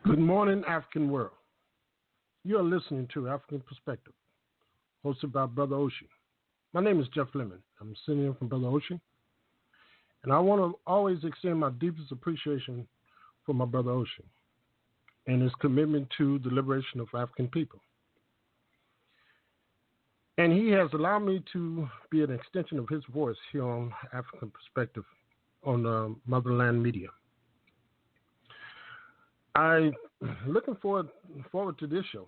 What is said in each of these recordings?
Good morning, African world. You are listening to African Perspective, hosted by Brother Oshi. My name is Jeff Lemon. I'm sitting in from Brother Oshi, and I want to always extend my deepest appreciation for my brother Oshi and his commitment to the liberation of African people. And he has allowed me to be an extension of his voice here on African Perspective on Motherland Media. I'm looking forward to this show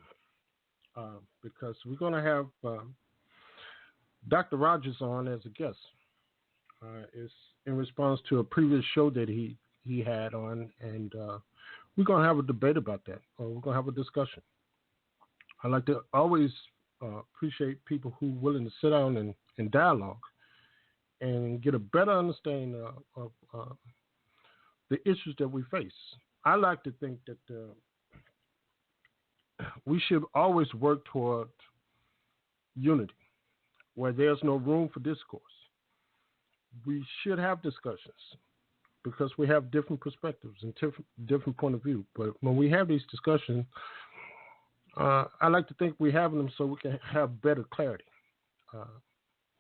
because we're going to have Dr. Rogers on as a guest. It's in response to a previous show that he had on, and we're going to have a debate about that, or we're going to have a discussion. I like to always appreciate people who are willing to sit down and dialogue and get a better understanding of the issues that we face. I like to think that we should always work toward unity, where there's no room for discourse. We should have discussions because we have different perspectives and different point of view. But when we have these discussions, I like to think we're having them so we can have better clarity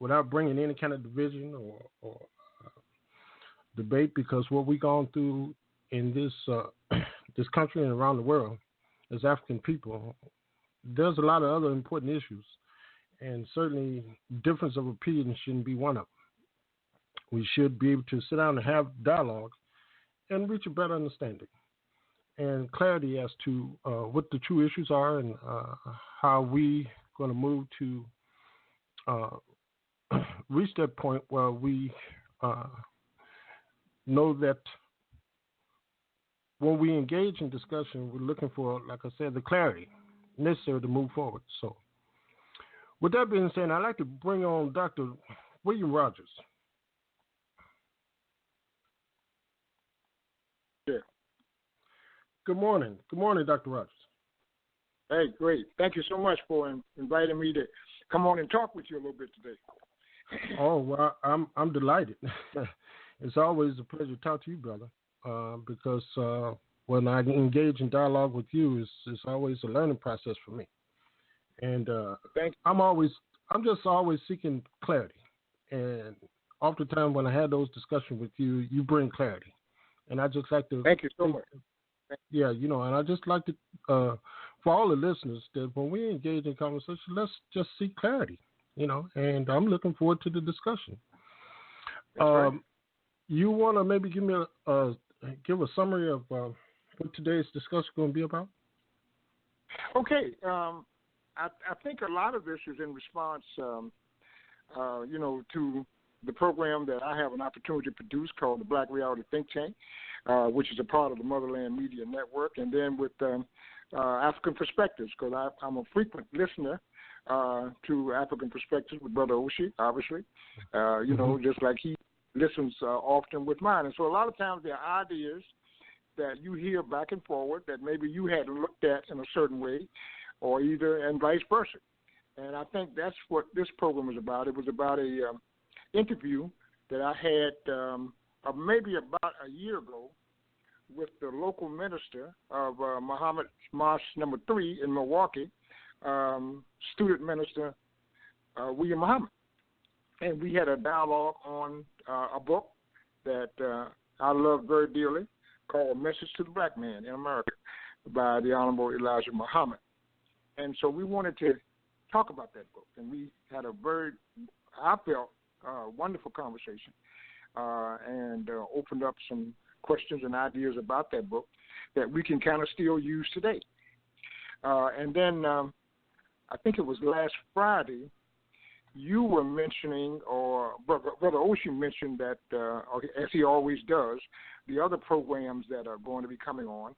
without bringing any kind of division or debate, because what we've gone through in this country and around the world as African people, there's a lot of other important issues, and certainly difference of opinion shouldn't be one of them. We should be able to sit down and have dialogue and reach a better understanding and clarity as to what the true issues are and how we going to move to reach that point where we know that when we engage in discussion, we're looking for, like I said, the clarity necessary to move forward. So with that being said, I'd like to bring on Dr. William Rogers. Yeah. Good morning. Good morning, Dr. Rogers. Hey, great. Thank you so much for inviting me to come on and talk with you a little bit today. Oh, well, I'm delighted. It's always a pleasure to talk to you, brother, because when I engage in dialogue with you, it's always a learning process for me. And I'm just always seeking clarity. And oftentimes when I have those discussions with you, you bring clarity. And I just like to thank you so much. Yeah, and I just like to, for all the listeners, that when we engage in conversation, let's just seek clarity, and I'm looking forward to the discussion. Right. You want to maybe give a summary of what today's discussion is going to be about? Okay. I think a lot of this is in response, to the program that I have an opportunity to produce called the Black Reality Think Tank, which is a part of the Motherland Media Network, and then with African Perspectives, because I'm a frequent listener to African Perspectives with Brother Oshi, obviously, just like he listens often with mine. And so a lot of times there are ideas that you hear back and forward that maybe you hadn't looked at in a certain way, or and vice versa. And I think that's what this program was about. It was about a interview that I had maybe about a year ago with the local minister of Muhammad Mosque number 3 in Milwaukee, student minister William Muhammad. And we had a dialogue on a book that I love very dearly called Message to the Black Man in America by the Honorable Elijah Muhammad. And so we wanted to talk about that book. And we had a very, I felt, wonderful conversation and opened up some questions and ideas about that book that we can kind of still use today. And then I think it was last Friday, you were mentioning, or Brother Oshi mentioned that, as he always does, the other programs that are going to be coming on.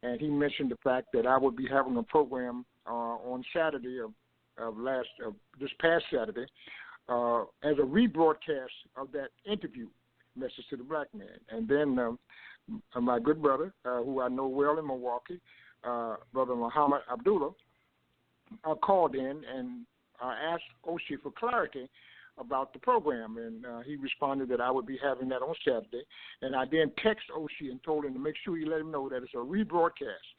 And he mentioned the fact that I would be having a program on Saturday of this past Saturday as a rebroadcast of that interview, Message to the Black Man. And then my good brother, who I know well in Milwaukee, Brother Muhammad Abdullah, called in and asked Oshi for clarity about the program, and he responded that I would be having that on Saturday. And I then texted Oshie and told him to make sure he let him know that it's a rebroadcast,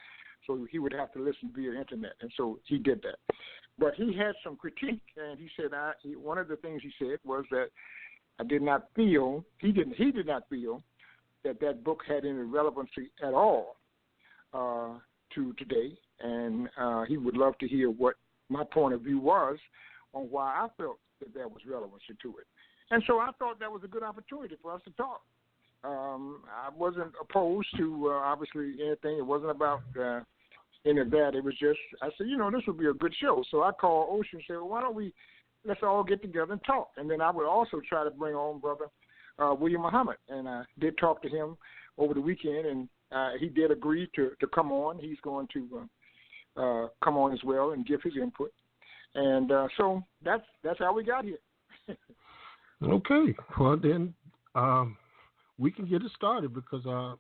so he would have to listen via internet, and so he did that. But he had some critique, and he said one of the things he said was that he did not feel that book had any relevancy at all to today, and he would love to hear what my point of view was on why I felt that there was relevancy to it. And so I thought that was a good opportunity for us to talk. I wasn't opposed to, obviously, anything. It wasn't about any of that. It was just, I said, this would be a good show. So I called Oshie and said, well, why don't let's all get together and talk. And then I would also try to bring on Brother William Muhammad. And I did talk to him over the weekend, and he did agree to come on. He's going to come on as well and give his input. And so that's how we got here. Okay. Well, then we can get it started because I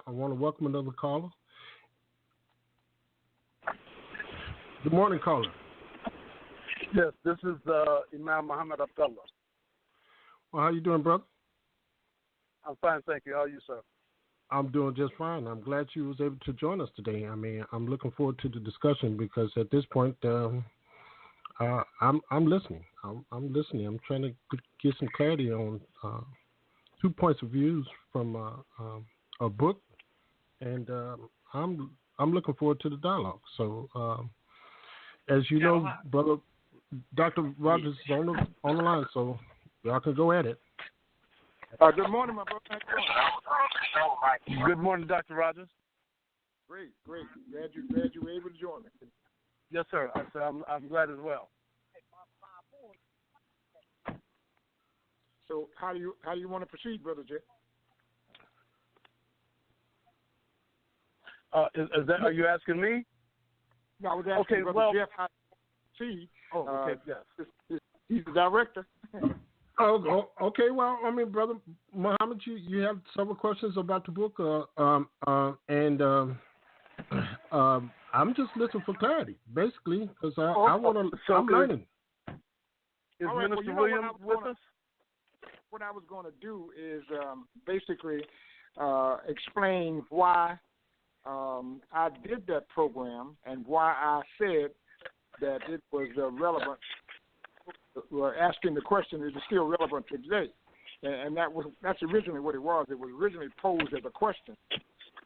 want to welcome another caller. Good morning, caller. Yes, this is Imam Muhammad Abdullah. Well, how you doing, brother? I'm fine, thank you. How are you, sir? I'm doing just fine. I'm glad you was able to join us today. I mean, I'm looking forward to the discussion because at this point, I'm listening. I'm listening. I'm trying to get some clarity on 2 points of views from a book, and I'm looking forward to the dialogue. So, as you know, brother, Dr. Rogers is on the line, so y'all can go at it. Good morning, my brother. Good morning, Dr. Rogers. Great. Glad you were able to join me. Yes, sir. I'm glad as well. So how do you want to proceed, Brother Jeff? Is that? Are you asking me? No, I was asking Brother Jeff how to proceed. Oh, okay. Yes. He's the director. Oh, okay. Well, I mean, Brother Muhammad, you have several questions about the book, and I'm just listening for clarity, basically, because I want to. So I'm learning. Is Minister Williams with us? What I was going to do is basically explain why I did that program and why I said that it was relevant. Asking the question, is it still relevant today? And that's originally what it was. It was originally posed as a question.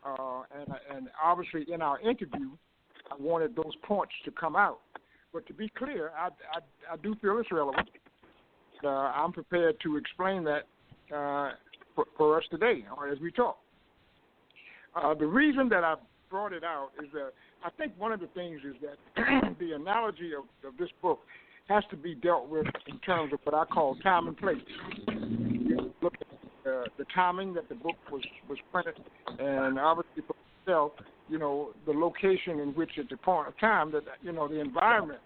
And obviously in our interview, I wanted those points to come out. But to be clear, I do feel it's relevant. I'm prepared to explain that for us today or as we talk. The reason that I brought it out is that I think one of the things is that the analogy of this book has to be dealt with in terms of what I call time and place. Look at the timing that the book was printed, and obviously for itself, the location in which at the point of time that, the environment,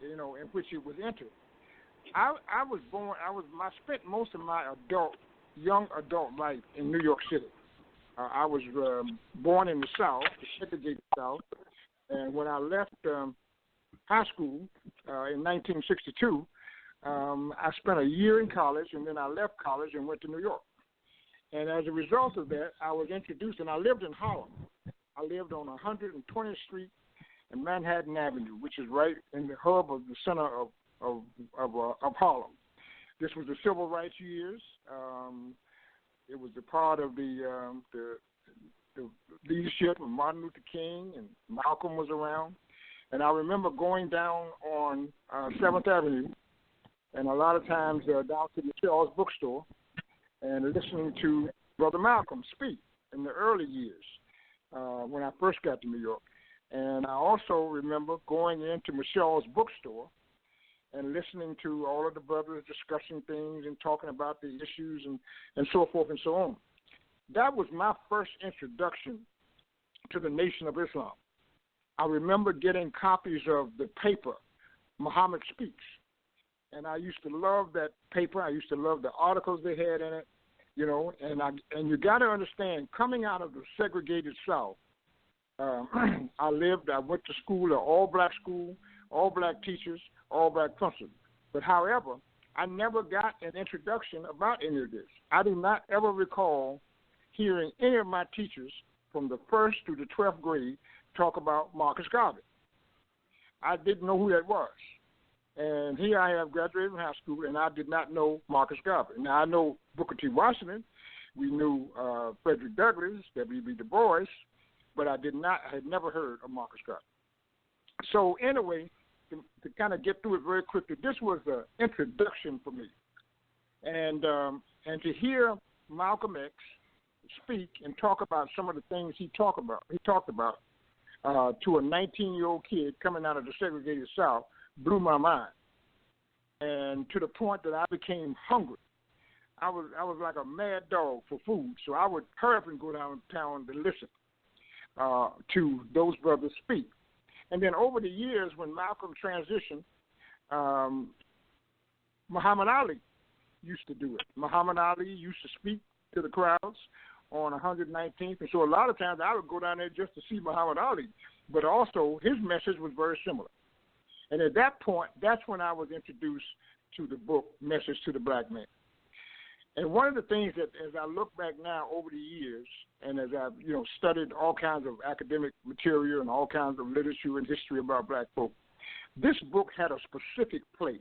in which it was entered. I spent most of my young adult life in New York City. I was born in the South, the segregated South, and when I left high school in 1962, I spent a year in college, and then I left college and went to New York. And as a result of that, I was introduced, and I lived in Harlem. I lived on 120th Street and Manhattan Avenue, which is right in the hub of the center of Harlem. This was the civil rights years. It was a part of the leadership of Martin Luther King, and Malcolm was around. And I remember going down on 7th Avenue, and a lot of times down to Michelle's bookstore, and listening to Brother Malcolm speak in the early years when I first got to New York. And I also remember going into Michelle's bookstore and listening to all of the brothers discussing things and talking about the issues and so forth and so on. That was my first introduction to the Nation of Islam. I remember getting copies of the paper, Muhammad Speaks, and I used to love that paper. I used to love the articles they had in it, and you got to understand, coming out of the segregated South, I went to school, an all-black school, all-black teachers, all-black principal. But however, I never got an introduction about any of this. I do not ever recall hearing any of my teachers from the 1st through the 12th grade talk about Marcus Garvey. I didn't know who that was. And here I have graduated from high school, and I did not know Marcus Garvey. Now, I know Booker T. Washington. We knew Frederick Douglass, W.B. Du Bois, but I had never heard of Marcus Garvey. So anyway, to kind of get through it very quickly, this was an introduction for me. And to hear Malcolm X speak and talk about some of the things he talked about to a 19-year-old kid coming out of the segregated South blew my mind. And to the point that I became hungry. I was like a mad dog for food, so I would hurry up and go downtown to listen to those brothers speak. And then over the years, when Malcolm transitioned, Muhammad Ali used to do it. Muhammad Ali used to speak to the crowds on 119th, and so a lot of times I would go down there just to see Muhammad Ali, but also his message was very similar. And at that point, that's when I was introduced to the book, Message to the Black Man. And one of the things that, as I look back now over the years, and as I've studied all kinds of academic material and all kinds of literature and history about black folk, this book had a specific place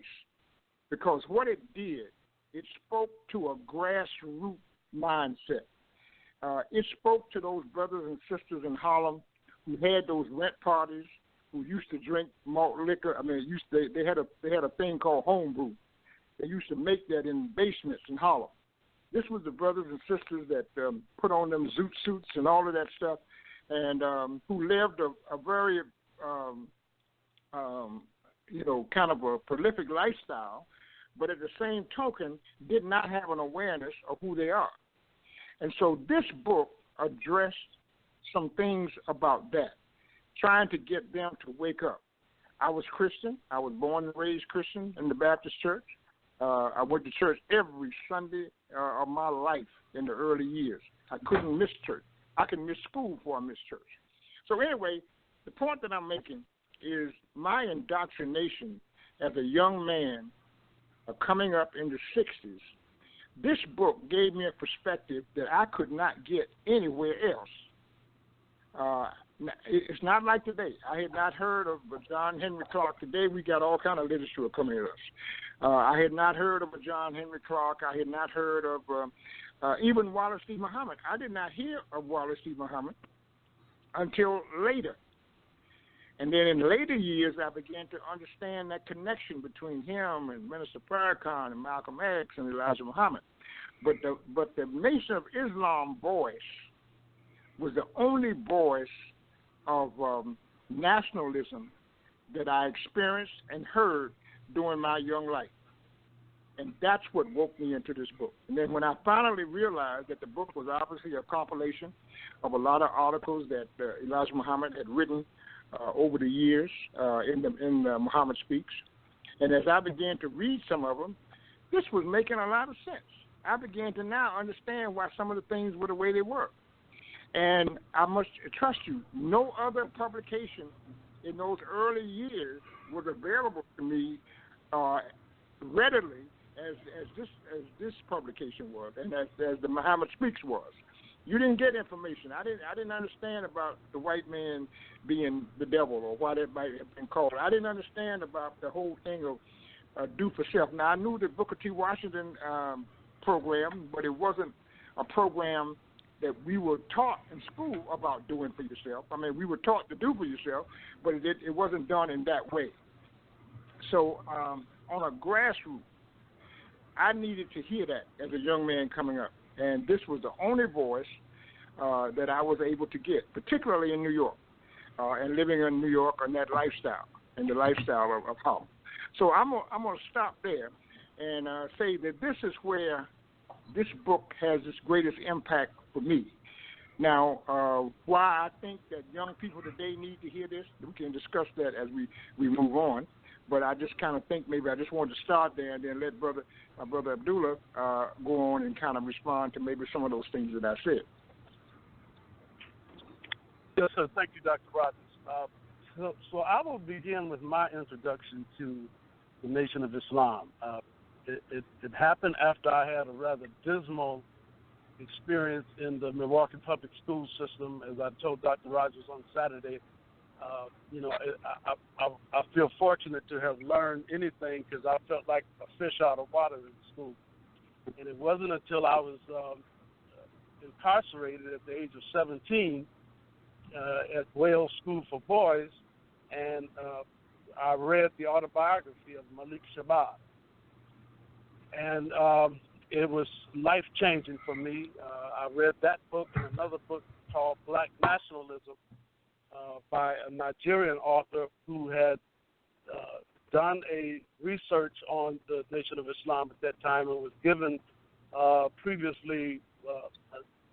because what it did, it spoke to a grassroots mindset. It spoke to those brothers and sisters in Harlem who had those rent parties, who used to drink malt liquor. I mean, they had a thing called homebrew. They used to make that in basements in Harlem. This was the brothers and sisters that put on them zoot suits and all of that stuff, and who lived a very, kind of a prolific lifestyle, but at the same token did not have an awareness of who they are. And so this book addressed some things about that, trying to get them to wake up. I was Christian. I was born and raised Christian in the Baptist church. I went to church every Sunday of my life in the early years. I couldn't miss church. I could miss school before I missed church. So anyway, the point that I'm making is my indoctrination as a young man coming up in the 60s, this book gave me a perspective that I could not get anywhere else. It's not like today. I had not heard of John Henry Clark. Today we got all kind of literature coming at us. I had not heard of a John Henry Clark. I had not heard of even Wallace D. Muhammad. I did not hear of Wallace D. Muhammad until later. And then in later years, I began to understand that connection between him and Minister Farrakhan and Malcolm X and Elijah Muhammad. But the Nation of Islam voice was the only voice of nationalism that I experienced and heard during my young life. And that's what woke me into this book. And then when I finally realized that the book was obviously a compilation of a lot of articles that Elijah Muhammad had written over the years in Muhammad Speaks, and as I began to read some of them, this was making a lot of sense. I began to now understand why some of the things were the way they were. And I must trust you, no other publication in those early years was available to me readily as this publication was, and as the Muhammad Speaks was. You didn't get information. I didn't understand about the white man being the devil or why that might have been called. I didn't understand about the whole thing of do for self. Now I knew the Booker T. Washington program, but it wasn't a program that we were taught in school about doing for yourself. I mean, we were taught to do for yourself, but it wasn't done in that way. So on a grassroots, I needed to hear that as a young man coming up. And this was the only voice that I was able to get, particularly in New York, and living in New York and that lifestyle, and the lifestyle of Harlem. So I'm going to stop there and say that this is where this book has its greatest impact for me. Now, why I think that young people today need to hear this, we can discuss that as we move on. But I just kind of think maybe I just wanted to start there and then let Brother Abdullah go on and kind of respond to maybe some of those things that I said. Yes, sir. Thank you, Dr. Rogers. So I will begin with my introduction to the Nation of Islam. it happened after I had a rather dismal experience in the Milwaukee public school system. As I told Dr. Rogers on Saturday, I feel fortunate to have learned anything because I felt like a fish out of water in school. And it wasn't until I was incarcerated at the age of 17 at Wales School for Boys, and I read the autobiography of Malik Shabazz. And it was life-changing for me. I read that book and another book called Black Nationalism by a Nigerian author who had done a research on the Nation of Islam at that time and was given previously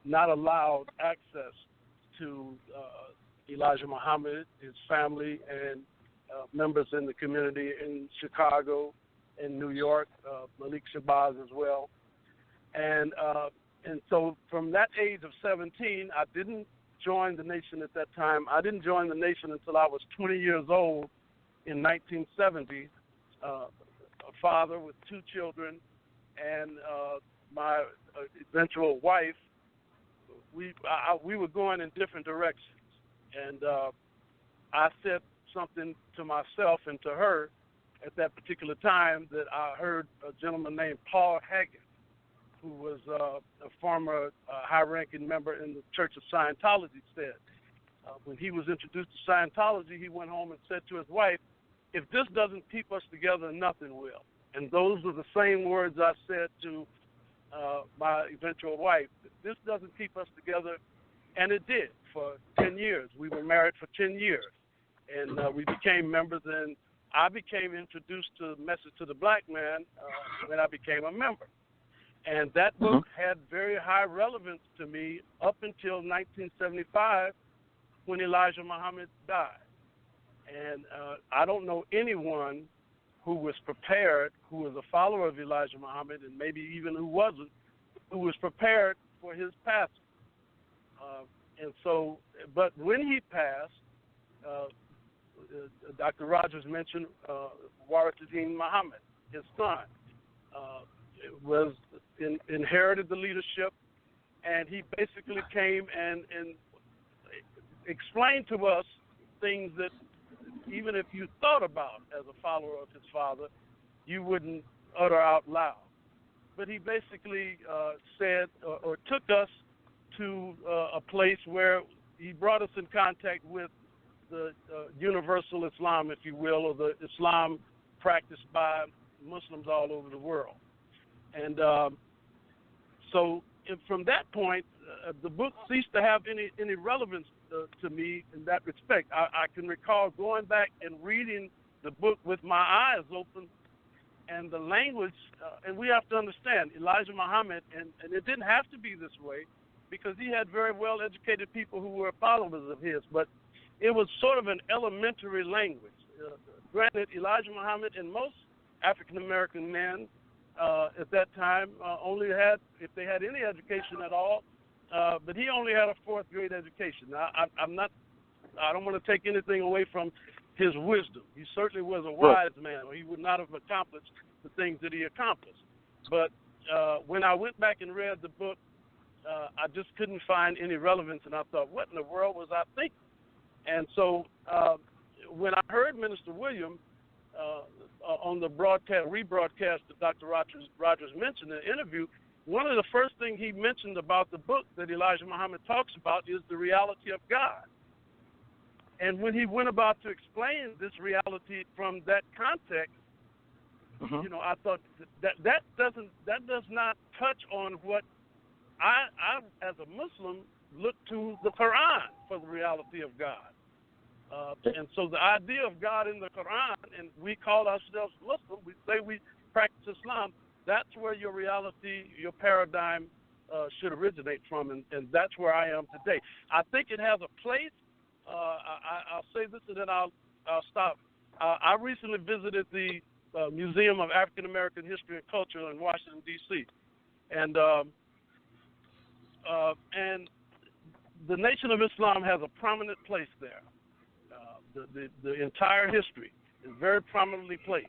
not allowed access to Elijah Muhammad, his family, and members in the community in Chicago, in New York, Malik Shabazz as well. And so from that age of 17, I didn't join the Nation at that time. I didn't join the Nation until I was 20 years old in 1970, a father with 2 children, and my eventual wife. We were going in different directions. And I said something to myself and to her at that particular time that I heard a gentleman named Paul Haggett, who was a former high-ranking member in the Church of Scientology, said. When he was introduced to Scientology, he went home and said to his wife, "If this doesn't keep us together, nothing will." And those were the same words I said to my eventual wife. If this doesn't keep us together, and it did for 10 years. We were married for 10 years, and we became members, and I became introduced to the Message to the Black Man when I became a member. And that book had very high relevance to me up until 1975 when Elijah Muhammad died. And I don't know anyone who was prepared, who was a follower of Elijah Muhammad, and maybe even who wasn't, who was prepared for his passing. And so, but when he passed, Dr. Rogers mentioned Warathaddin Muhammad, his son, inherited the leadership, and he basically came and explained to us things that even if you thought about as a follower of his father, you wouldn't utter out loud. But he basically said or took us to a place where he brought us in contact with the universal Islam, if you will, or the Islam practiced by Muslims all over the world. And so from that point, the book ceased to have any relevance to me in that respect. I can recall going back and reading the book with my eyes open, and the language, and we have to understand, Elijah Muhammad, and it didn't have to be this way, because he had very well-educated people who were followers of his, but it was sort of an elementary language. Granted, Elijah Muhammad and most African-American men at that time only had, if they had any education at all, but he only had a 4th-grade education. Now, I don't want to take anything away from his wisdom. He certainly was a wise man, or he would not have accomplished the things that he accomplished. But when I went back and read the book, I just couldn't find any relevance, and I thought, what in the world was I thinking? And so when I heard Minister William on the rebroadcast that Dr. Rogers mentioned in the interview, one of the first things he mentioned about the book that Elijah Muhammad talks about is the reality of God. And when he went about to explain this reality from that context, you know, I thought that does not touch on what I as a Muslim, look to the Quran for the reality of God. And so the idea of God in the Quran, and we call ourselves Muslim, we say we practice Islam, that's where your reality, your paradigm should originate from, and that's where I am today. I think it has a place. I'll say this and then I'll stop. I recently visited the Museum of African American History and Culture in Washington, D.C., and the Nation of Islam has a prominent place there. The entire history is very prominently placed.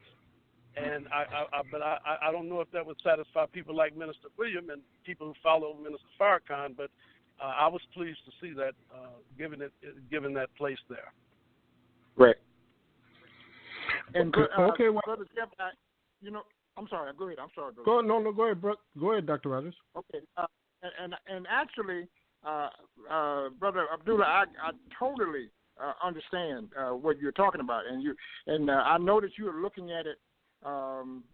And I don't know if that would satisfy people like Minister William and people who follow Minister Farrakhan, but I was pleased to see that given that place there. Right. And okay, well, Brother Jeff, I'm sorry. Go ahead. I'm sorry. Go ahead, bro. Go ahead, Dr. Rogers. Okay. And actually, Brother Abdullah, I totally understand what you're talking about, and I know that you are looking at it from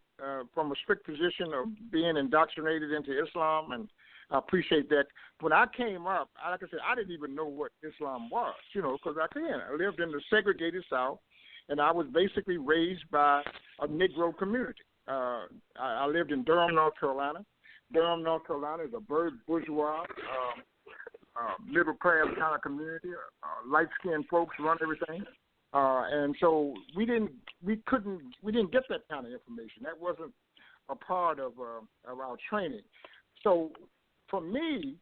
a strict position of being indoctrinated into Islam, and I appreciate that. When I came up, like I said, I didn't even know what Islam was, because I lived in the segregated South, and I was basically raised by a Negro community. I lived in Durham, North Carolina. Durham, North Carolina is a bourgeois, middle class kind of community. Light skinned folks run everything, and so we didn't get that kind of information. That wasn't a part of our training. So for me,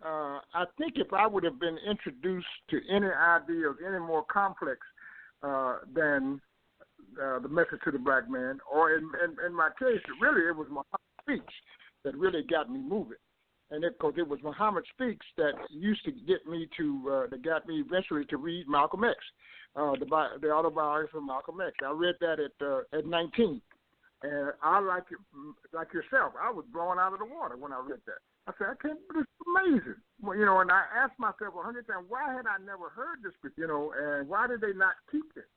I think if I would have been introduced to any ideas any more complex than the message to the black man, or in my case, really it was Muhammad Speaks that really got me moving. And because it was Muhammad Speaks that used to get me that got me eventually to read Malcolm X, the autobiography of Malcolm X. I read that at 19, and I like yourself. I was blown out of the water when I read that. I said, I can't believe this is amazing. Well, and I asked myself 100 times, why had I never heard this before? And why did they not teach it?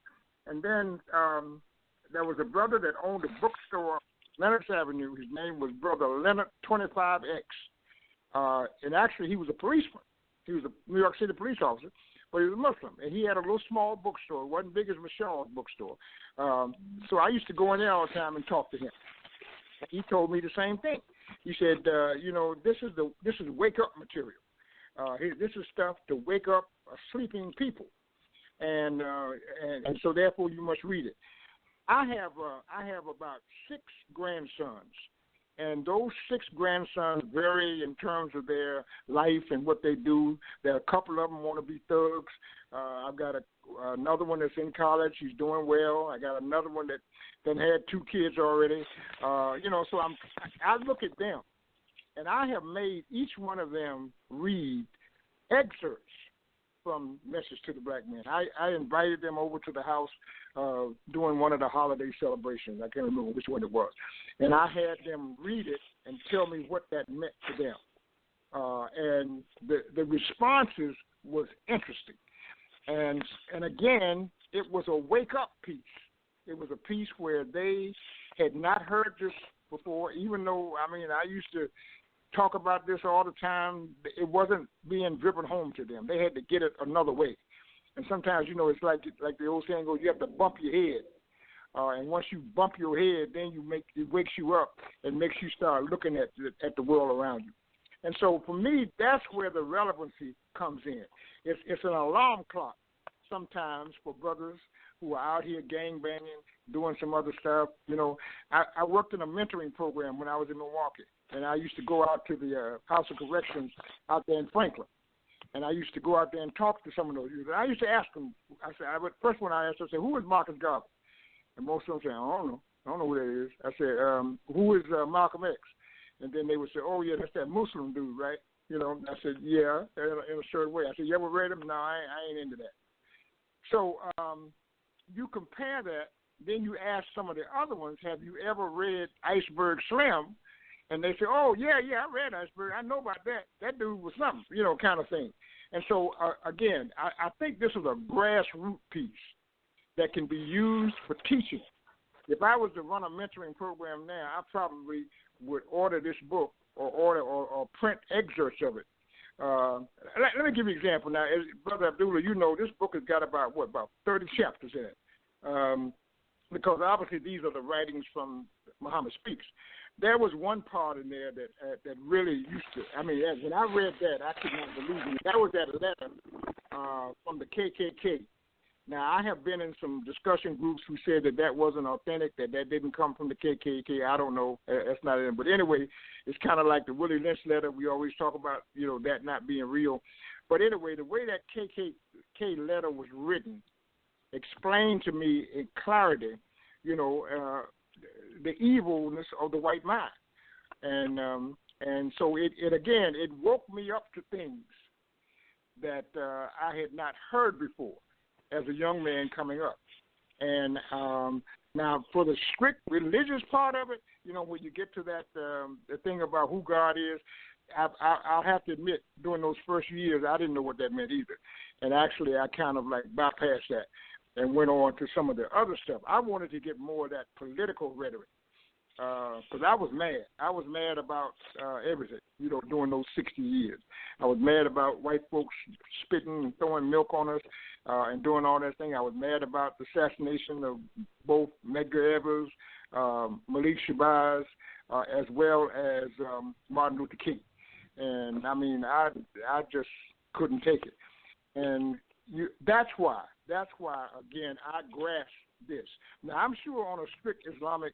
And then there was a brother that owned a bookstore, Lenox Avenue. His name was Brother Leonard 25X. And actually, he was a policeman. He was a New York City police officer, but he was a Muslim. And he had a little small bookstore. It wasn't big as Michelle's bookstore. So I used to go in there all the time and talk to him. He told me the same thing. He said, this is wake-up material. This is stuff to wake up sleeping people. And so therefore you must read it. I have about 6 grandsons, and those 6 grandsons vary in terms of their life and what they do. There are a couple of them want to be thugs. I've got another one that's in college. He's doing well. I got another one that had 2 kids already. So I look at them, and I have made each one of them read excerpts from Message to the Black Man. I invited them over to the house during one of the holiday celebrations. I can't remember which one it was. And I had them read it and tell me what that meant to them. And the responses was interesting. And again, it was a wake-up piece. It was a piece where they had not heard this before, even though, I used to talk about this all the time. It wasn't being driven home to them. They had to get it another way. And sometimes, it's like the old saying goes, you have to bump your head. And once you bump your head, then it wakes you up and makes you start looking at the world around you. And so for me, that's where the relevancy comes in. It's an alarm clock sometimes for brothers who are out here gangbanging, doing some other stuff. I worked in a mentoring program when I was in Milwaukee. And I used to go out to the House of Corrections out there in Franklin. And I used to go out there and talk to some of those youth. And I used to ask them, first one I asked, I said, who is Marcus Garvey? And most of them said, I don't know. I don't know who that is. I said, who is Malcolm X? And then they would say, oh, yeah, that's that Muslim dude, right? I said, yeah, in a certain way. I said, you ever read him? No, I ain't into that. So you compare that, then you ask some of the other ones, have you ever read Iceberg Slim? And they say, oh, yeah, I read Iceberg. I know about that. That dude was something, kind of thing. And so, again, I think this is a grassroots piece that can be used for teaching. If I was to run a mentoring program now, I probably would order this book or print excerpts of it. Let me give you an example. Now, Brother Abdullah, this book has got about 30 chapters in it. Because obviously these are the writings from Muhammad Speaks. There was one part in there that really used to, when I read that, I could not believe it. That was that letter from the KKK. Now, I have been in some discussion groups who said that wasn't authentic, that didn't come from the KKK. I don't know. That's not it. But anyway, it's kind of like the Willie Lynch letter. We always talk about, that not being real. But anyway, the way that KKK letter was written explained to me in clarity, the evilness of the white mind, and so it again it woke me up to things that I had not heard before as a young man coming up. And now for the strict religious part of it, when you get to that the thing about who God is, I'll have to admit, during those first years, I didn't know what that meant either. And actually, I kind of like bypassed that and went on to some of the other stuff. I wanted to get more of that political rhetoric because I was mad. I was mad about everything, during those 60 years. I was mad about white folks spitting and throwing milk on us and doing all that thing. I was mad about the assassination of both Medgar Evers, Malik Shabazz, as well as Martin Luther King. And, I mean, I just couldn't take it. And that's why, again, I grasped this. Now, I'm sure on a strict Islamic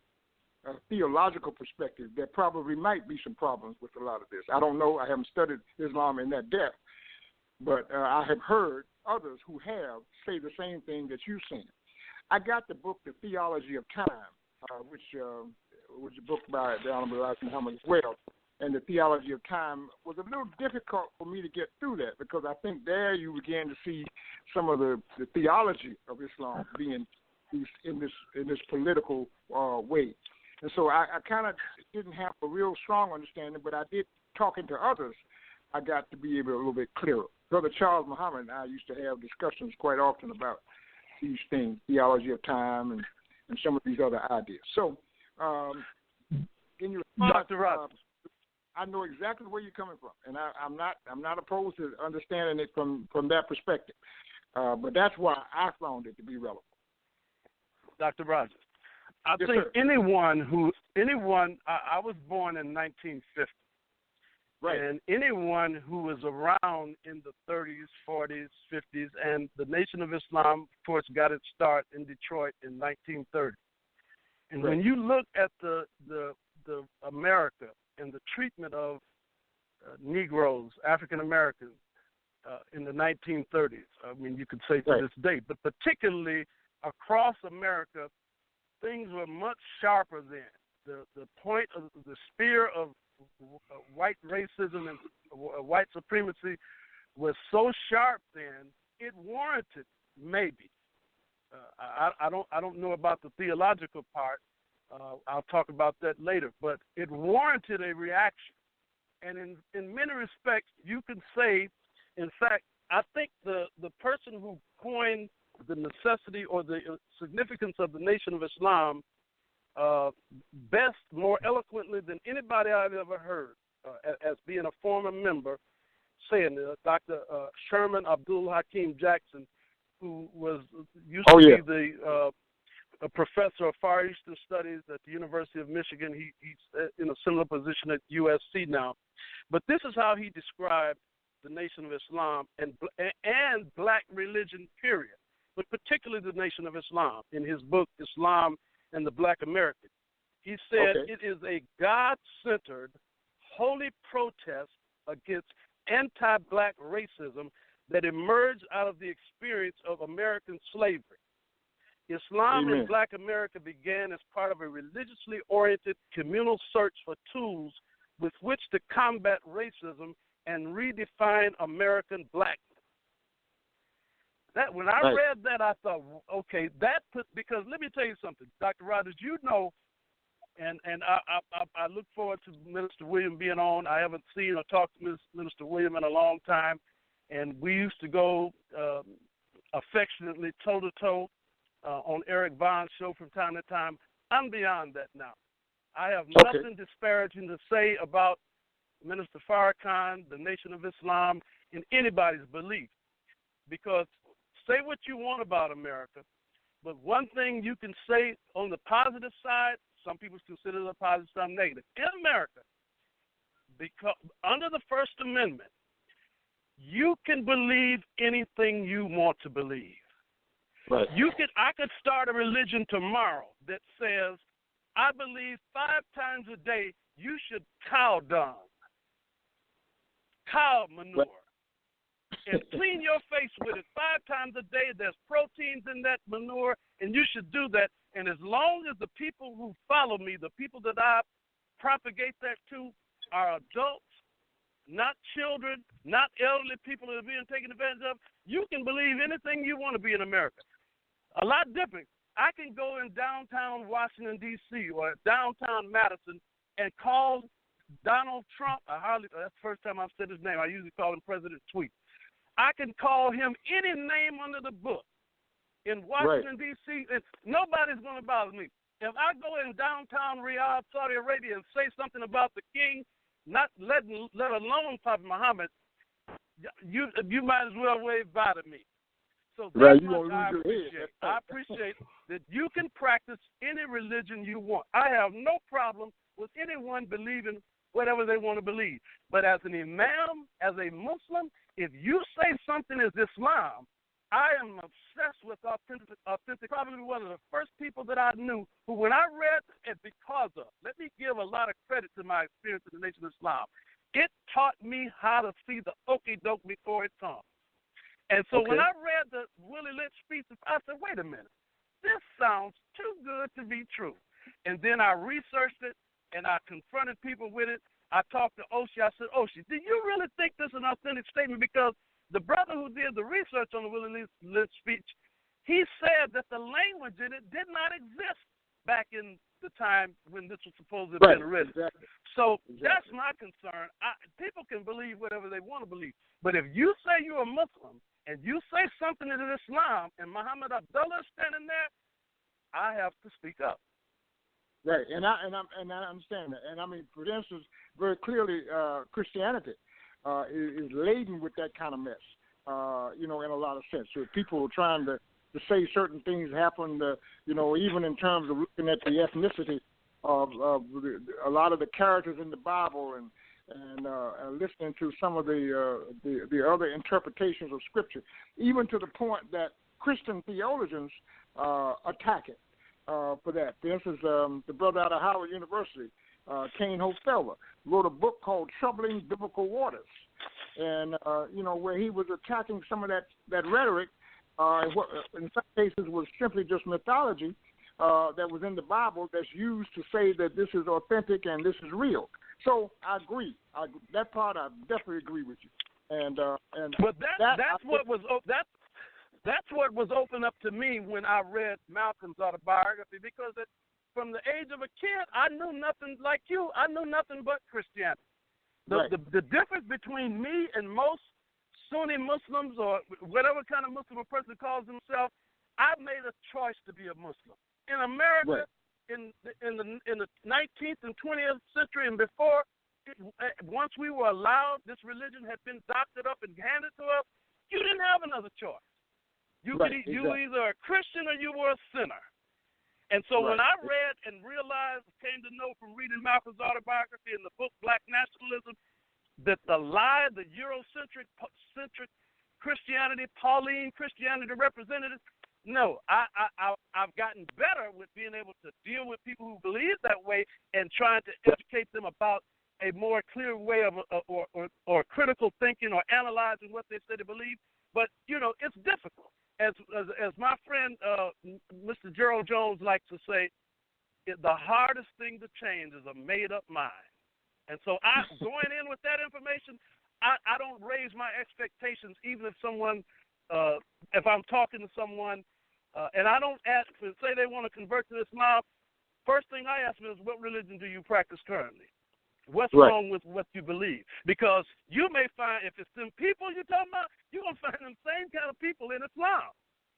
theological perspective, there probably might be some problems with a lot of this. I don't know. I haven't studied Islam in that depth. But I have heard others who have say the same thing that you're saying. I got the book, The Theology of Time, which was a book by the Honorable Elijah Muhammad as well. And The Theology of Time was a little difficult for me to get through that because I think there you began to see some of the theology of Islam being used in this political way. And so I kind of didn't have a real strong understanding, but I did, talking to others, I got to be able a little bit clearer. Brother Charles Muhammad and I used to have discussions quite often about these things, theology of time and some of these other ideas. So, in your response, Dr. Rogers, I know exactly where you're coming from, and I'm not opposed to understanding it from that perspective. But that's why I found it to be relevant. Dr. Rogers, I yes, think sir. I was born in 1950. Right. And anyone who was around in the 30s, 40s, 50s, and the Nation of Islam, of course, got its start in Detroit in 1930. And when you look at the America and the treatment of Negroes, African Americans in the 1930s, I mean, you could say to this day, but particularly across America, things were much sharper then. The point of the spear of white racism and white supremacy was so sharp then it warranted maybe. I don't know about the theological part. I'll talk about that later. But it warranted a reaction, and in many respects, you can say, in fact, I think the person who coined the necessity or the significance of the Nation of Islam best, more eloquently than anybody I've ever heard, as being a former member, saying Dr. Sherman Abdul Hakim Jackson, who used to be a professor of Far Eastern Studies at the University of Michigan. He's in a similar position at USC now. But this is how he described the Nation of Islam and black religion, period, but particularly the Nation of Islam in his book, Islam and the Black American. He said it is a God-centered, holy protest against anti-black racism that emerged out of the experience of American slavery. Islam in Black America began as part of a religiously oriented communal search for tools with which to combat racism and redefine American blackness. That when I read that, I thought, okay, because let me tell you something, Dr. Rogers, and I look forward to Minister William being on. I haven't seen or talked to Minister William in a long time, and we used to go affectionately toe-to-toe on Eric Vaughn's show from time to time. I'm beyond that now. I have nothing disparaging to say about Minister Farrakhan, the Nation of Islam, in anybody's belief, because say what you want about America, but one thing you can say on the positive side, some people consider the positive, some negative. In America, because under the First Amendment, you can believe anything you want to believe. Right. I could start a religion tomorrow that says, I believe 5 times a day you should cow dung, cow manure, and clean your face with it 5 times a day. There's proteins in that manure, and you should do that. And as long as the people who follow me, the people that I propagate that to, are adults, not children, not elderly people that are being taken advantage of, you can believe anything you want to be in America. A lot different. I can go in downtown Washington, D.C. or downtown Madison and call Donald Trump, that's the first time I've said his name. I usually call him President Tweet. I can call him any name under the book in Washington, D.C., and nobody's going to bother me. If I go in downtown Riyadh, Saudi Arabia, and say something about the king, let alone Prophet Muhammad, you might as well wave bye to me. So that's what I appreciate that you can practice any religion you want. I have no problem with anyone believing whatever they want to believe. But as an imam, as a Muslim, if you say something is Islam, I am obsessed with authentic. Probably one of the first people that I knew who, when I read it, let me give a lot of credit to my experience in the Nation of Islam. It taught me how to see the okie-doke before it comes. And so when I read the Willie Lynch speech, I said, wait a minute, this sounds too good to be true. And then I researched it, and I confronted people with it. I talked to Oshie. I said, Oshie, do you really think this is an authentic statement? Because the brother who did the research on the Willie Lynch speech, he said that the language in it did not exist back in the time when this was supposed to have been written. Exactly. So that's my concern. People can believe whatever they want to believe. But if you say you're a Muslim and you say something in Islam and Muhammad Abdullah is standing there, I have to speak up. Right, and I understand that. And I mean, for instance, very clearly, Christianity is laden with that kind of mess. In a lot of sense. So people are trying to say certain things happened. Even in terms of looking at the ethnicity of a lot of the characters in the Bible and listening to some of the other interpretations of Scripture, even to the point that Christian theologians attack it. For that. For instance, the brother out of Howard University, Kane Hofeller, wrote a book called Troubling Biblical Waters. And, where he was attacking some of that rhetoric, what in some cases was simply just mythology that was in the Bible that's used to say that this is authentic and this is real. So I agree. That part I definitely agree with you. But that's what was opened up to me when I read Malcolm's autobiography, because from the age of a kid, I knew nothing like you. I knew nothing but Christianity. The difference between me and most Sunni Muslims or whatever kind of Muslim a person calls himself, I made a choice to be a Muslim. In America, in the 19th and 20th century and before, once we were allowed, this religion had been doctored up and handed to us, you didn't have another choice. You were either a Christian or you were a sinner. And so when I read and realized, came to know from reading Malcolm's autobiography in the book Black Nationalism, that the lie, the Eurocentric Christianity, Pauline Christianity represented it, no, I've gotten better with being able to deal with people who believe that way and trying to educate them about a more clear way of or critical thinking or analyzing what they say they believe. But, it's difficult. As my friend Mr. Gerald Jones likes to say, the hardest thing to change is a made-up mind. And so going in with that information, I don't raise my expectations, even if if I'm talking to someone, and I don't ask, say they want to convert to Islam, first thing I ask them is, what religion do you practice currently? What's wrong with what you believe? Because you may find, if it's them people you're talking about, you're going to find them same kind of people in Islam.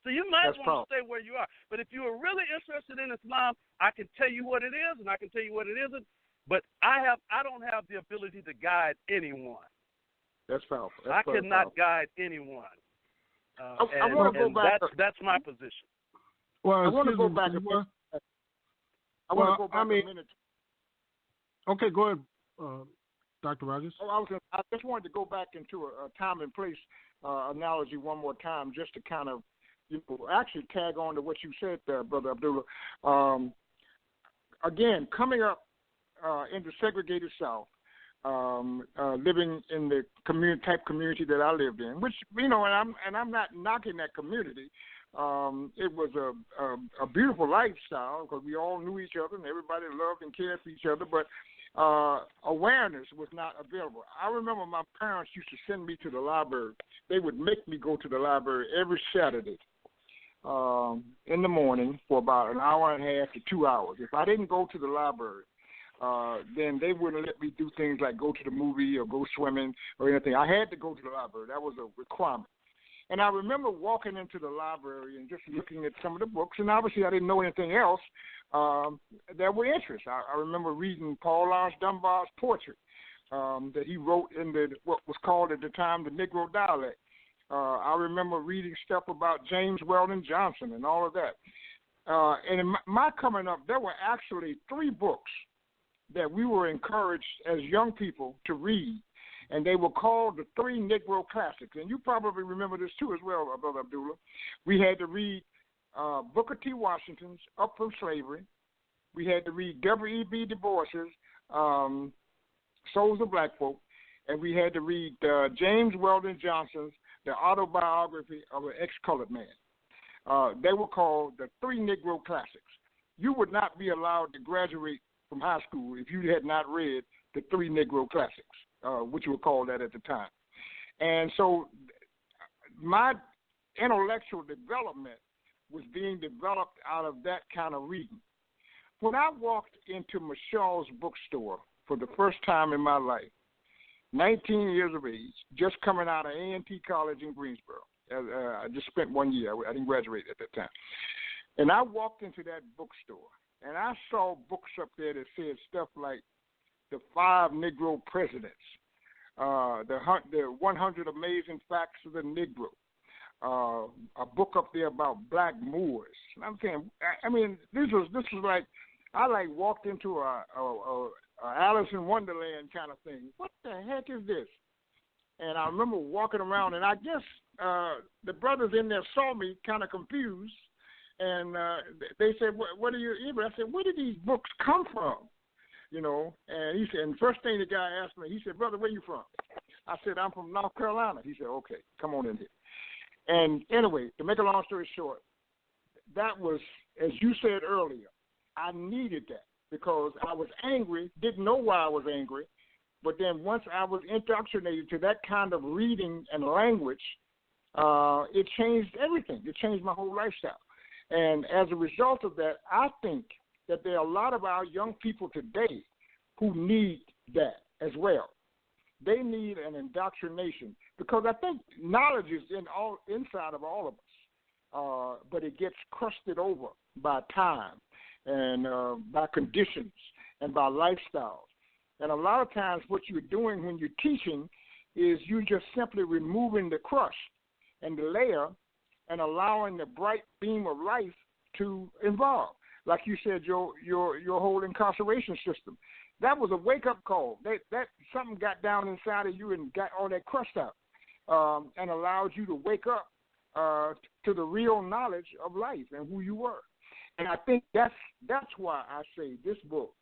So you might want to stay where you are. But if you are really interested in Islam, I can tell you what it is and I can tell you what it isn't. But I don't have the ability to guide anyone. That's powerful. I cannot guide anyone. I want to go back. That's my position. Well, I want to go back. I want to go back a minute. Okay, go ahead, Dr. Rogers. I just wanted to go back into a time and place analogy one more time, just to kind of, actually tag on to what you said there, Brother Abdullah. Again, coming up in the segregated South, living in the community that I lived in, which, and I'm not knocking that community. It was a beautiful lifestyle because we all knew each other and everybody loved and cared for each other, but awareness was not available. I remember my parents used to send me to the library. They would make me go to the library every Saturday in the morning for about an hour and a half to 2 hours. If I didn't go to the library, then they wouldn't let me do things like go to the movie or go swimming or anything. I had to go to the library. That was a requirement. And I remember walking into the library and just looking at some of the books, and obviously I didn't know anything else that were interest. I remember reading Paul Laurence Dunbar's portrait that he wrote in what was called at the time the Negro dialect. I remember reading stuff about James Weldon Johnson and all of that. And in my coming up, there were actually 3 books that we were encouraged as young people to read, and they were called the 3 Negro Classics. And you probably remember this too as well, Brother Abdullah. We had to read Booker T. Washington's Up From Slavery. We had to read W.E.B. Du Bois's Souls of Black Folk, and we had to read James Weldon Johnson's The Autobiography of an Ex-Colored Man. They were called the 3 Negro Classics. You would not be allowed to graduate from high school if you had not read the 3 Negro Classics, which were called that at the time. And so my intellectual development was being developed out of that kind of reading. When I walked into Michelle's bookstore for the first time in my life, 19 years of age, just coming out of A&T College in Greensboro. I just spent 1 year. I didn't graduate at that time. And I walked into that bookstore, and I saw books up there that said stuff like The 5 Negro Presidents, the 100 Amazing Facts of the Negro, a book up there about black Moors. And I'm saying, I mean, this was like, I like walked into a Alice in Wonderland kind of thing. What the heck is this? And I remember walking around, and I guess the brothers in there saw me kind of confused, and they said, "What are you eating?" I said, "Where did these books come from?" You know, and he said, and the first thing the guy asked me, he said, "Brother, where you from?" I said, "I'm from North Carolina." He said, "Okay, come on in here." And anyway, to make a long story short, that was, as you said earlier, I needed that because I was angry, didn't know why I was angry, but then once I was indoctrinated to that kind of reading and language, it changed everything. It changed my whole lifestyle. And as a result of that, I think that there are a lot of our young people today who need that as well. They need an indoctrination because I think knowledge is inside of all of us, but it gets crusted over by time and by conditions and by lifestyles. And a lot of times what you're doing when you're teaching is you're just simply removing the crust and the layer and allowing the bright beam of life to evolve. Like you said, your whole incarceration system. That was a wake-up call. That something got down inside of you and got all that crust out and allowed you to wake up to the real knowledge of life and who you were. And I think that's why I say this book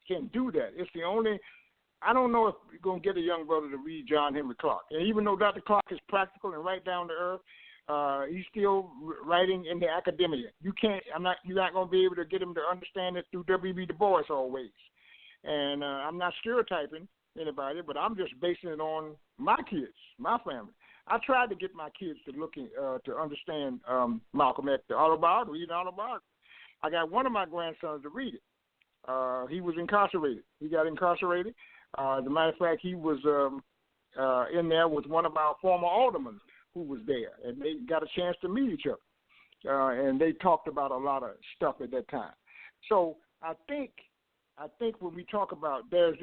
can do that. It's the only – I don't know if you're going to get a young brother to read John Henry Clark. And even though Dr. Clark is practical and right down to earth, he's still writing in the academia. You're not going to be able to get him to understand it through W.B. Du Bois always. And I'm not stereotyping anybody, but I'm just basing it on my kids, my family. I tried to get my kids to understand Malcolm X, the autobiography, read the autobiography. I got one of my grandsons to read it. He was incarcerated. He got incarcerated. As a matter of fact, he was in there with one of our former aldermen who was there, and they got a chance to meet each other. And they talked about a lot of stuff at that time. So I think when we talk about there's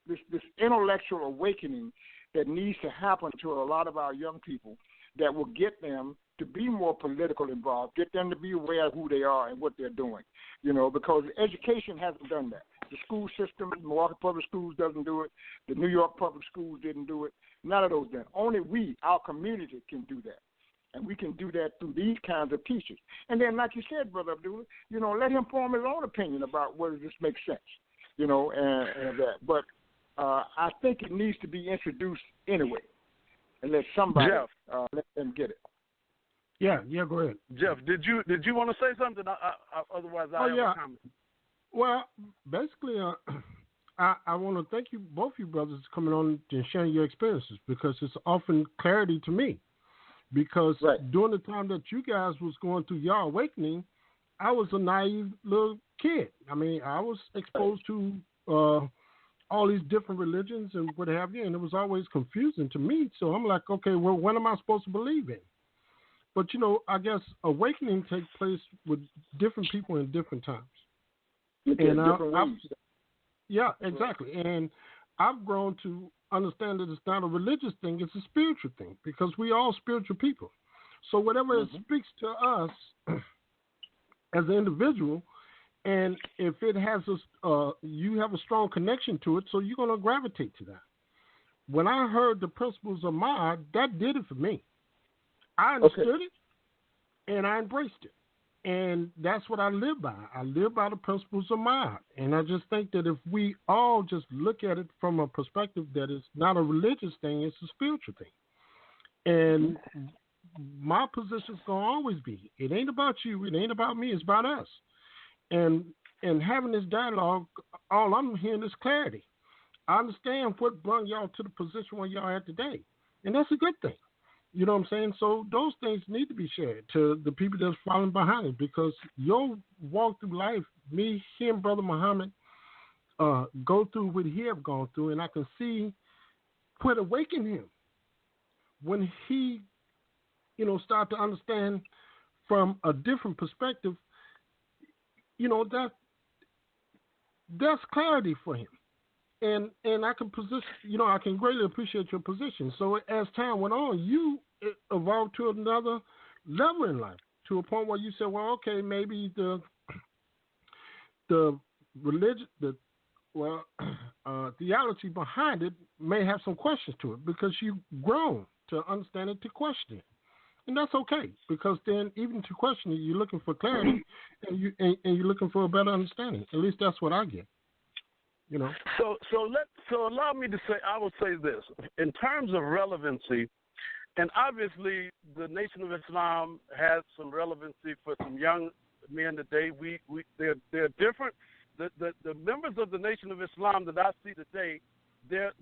this intellectual awakening that needs to happen to a lot of our young people that will get them to be more politically involved, get them to be aware of who they are and what they're doing, because education hasn't done that. The school system, Milwaukee Public Schools doesn't do it. The New York Public Schools didn't do it. None of those did. Only we, our community, can do that. And we can do that through these kinds of teachers. And then, like you said, Brother Abdullah, let him form his own opinion about whether this makes sense, and that. But I think it needs to be introduced anyway and let somebody let them get it. Yeah, go ahead. Jeff, did you want to say something? Otherwise, I have a comment. Well, basically, I want to thank you, both you brothers, coming on and sharing your experiences, because it's often clarity to me. Because during the time that you guys was going through your awakening, I was a naive little kid. I mean, I was exposed to all these different religions and what have you, and it was always confusing to me. So I'm like, okay, well, what am I supposed to believe in? But, I guess awakening takes place with different people in different times. Yeah, exactly. And I've grown to understand that it's not a religious thing, it's a spiritual thing, because we all spiritual people. So whatever it speaks to us as an individual, and if it has you have a strong connection to it, so you're going to gravitate to that. When I heard the principles of Ma'at, that did it for me. I understood it, and I embraced it. And that's what I live by. I live by the principles of Ma'at. And I just think that if we all just look at it from a perspective that it's not a religious thing, it's a spiritual thing. And my position is going to always be, it ain't about you, it ain't about me, it's about us. And having this dialogue, all I'm hearing is clarity. I understand what brought y'all to the position where y'all at today. And that's a good thing. You know what I'm saying? So those things need to be shared to the people that's following behind it, because your walk through life, me, him, Brother Muhammad, go through what he have gone through, and I can see what awakened him when he, start to understand from a different perspective, that's clarity for him. And I can I can greatly appreciate your position. So as time went on, you evolved to another level in life, to a point where you said, well, okay, maybe the religion, theology behind it may have some questions to it, because you've grown to understand it, to question it. And that's okay, because then even to question it, you're looking for clarity, and you're looking for a better understanding. At least that's what I get. So allow me to say, I will say this in terms of relevancy, and obviously the Nation of Islam has some relevancy for some young men today. They're different. The members of the Nation of Islam that I see today, they're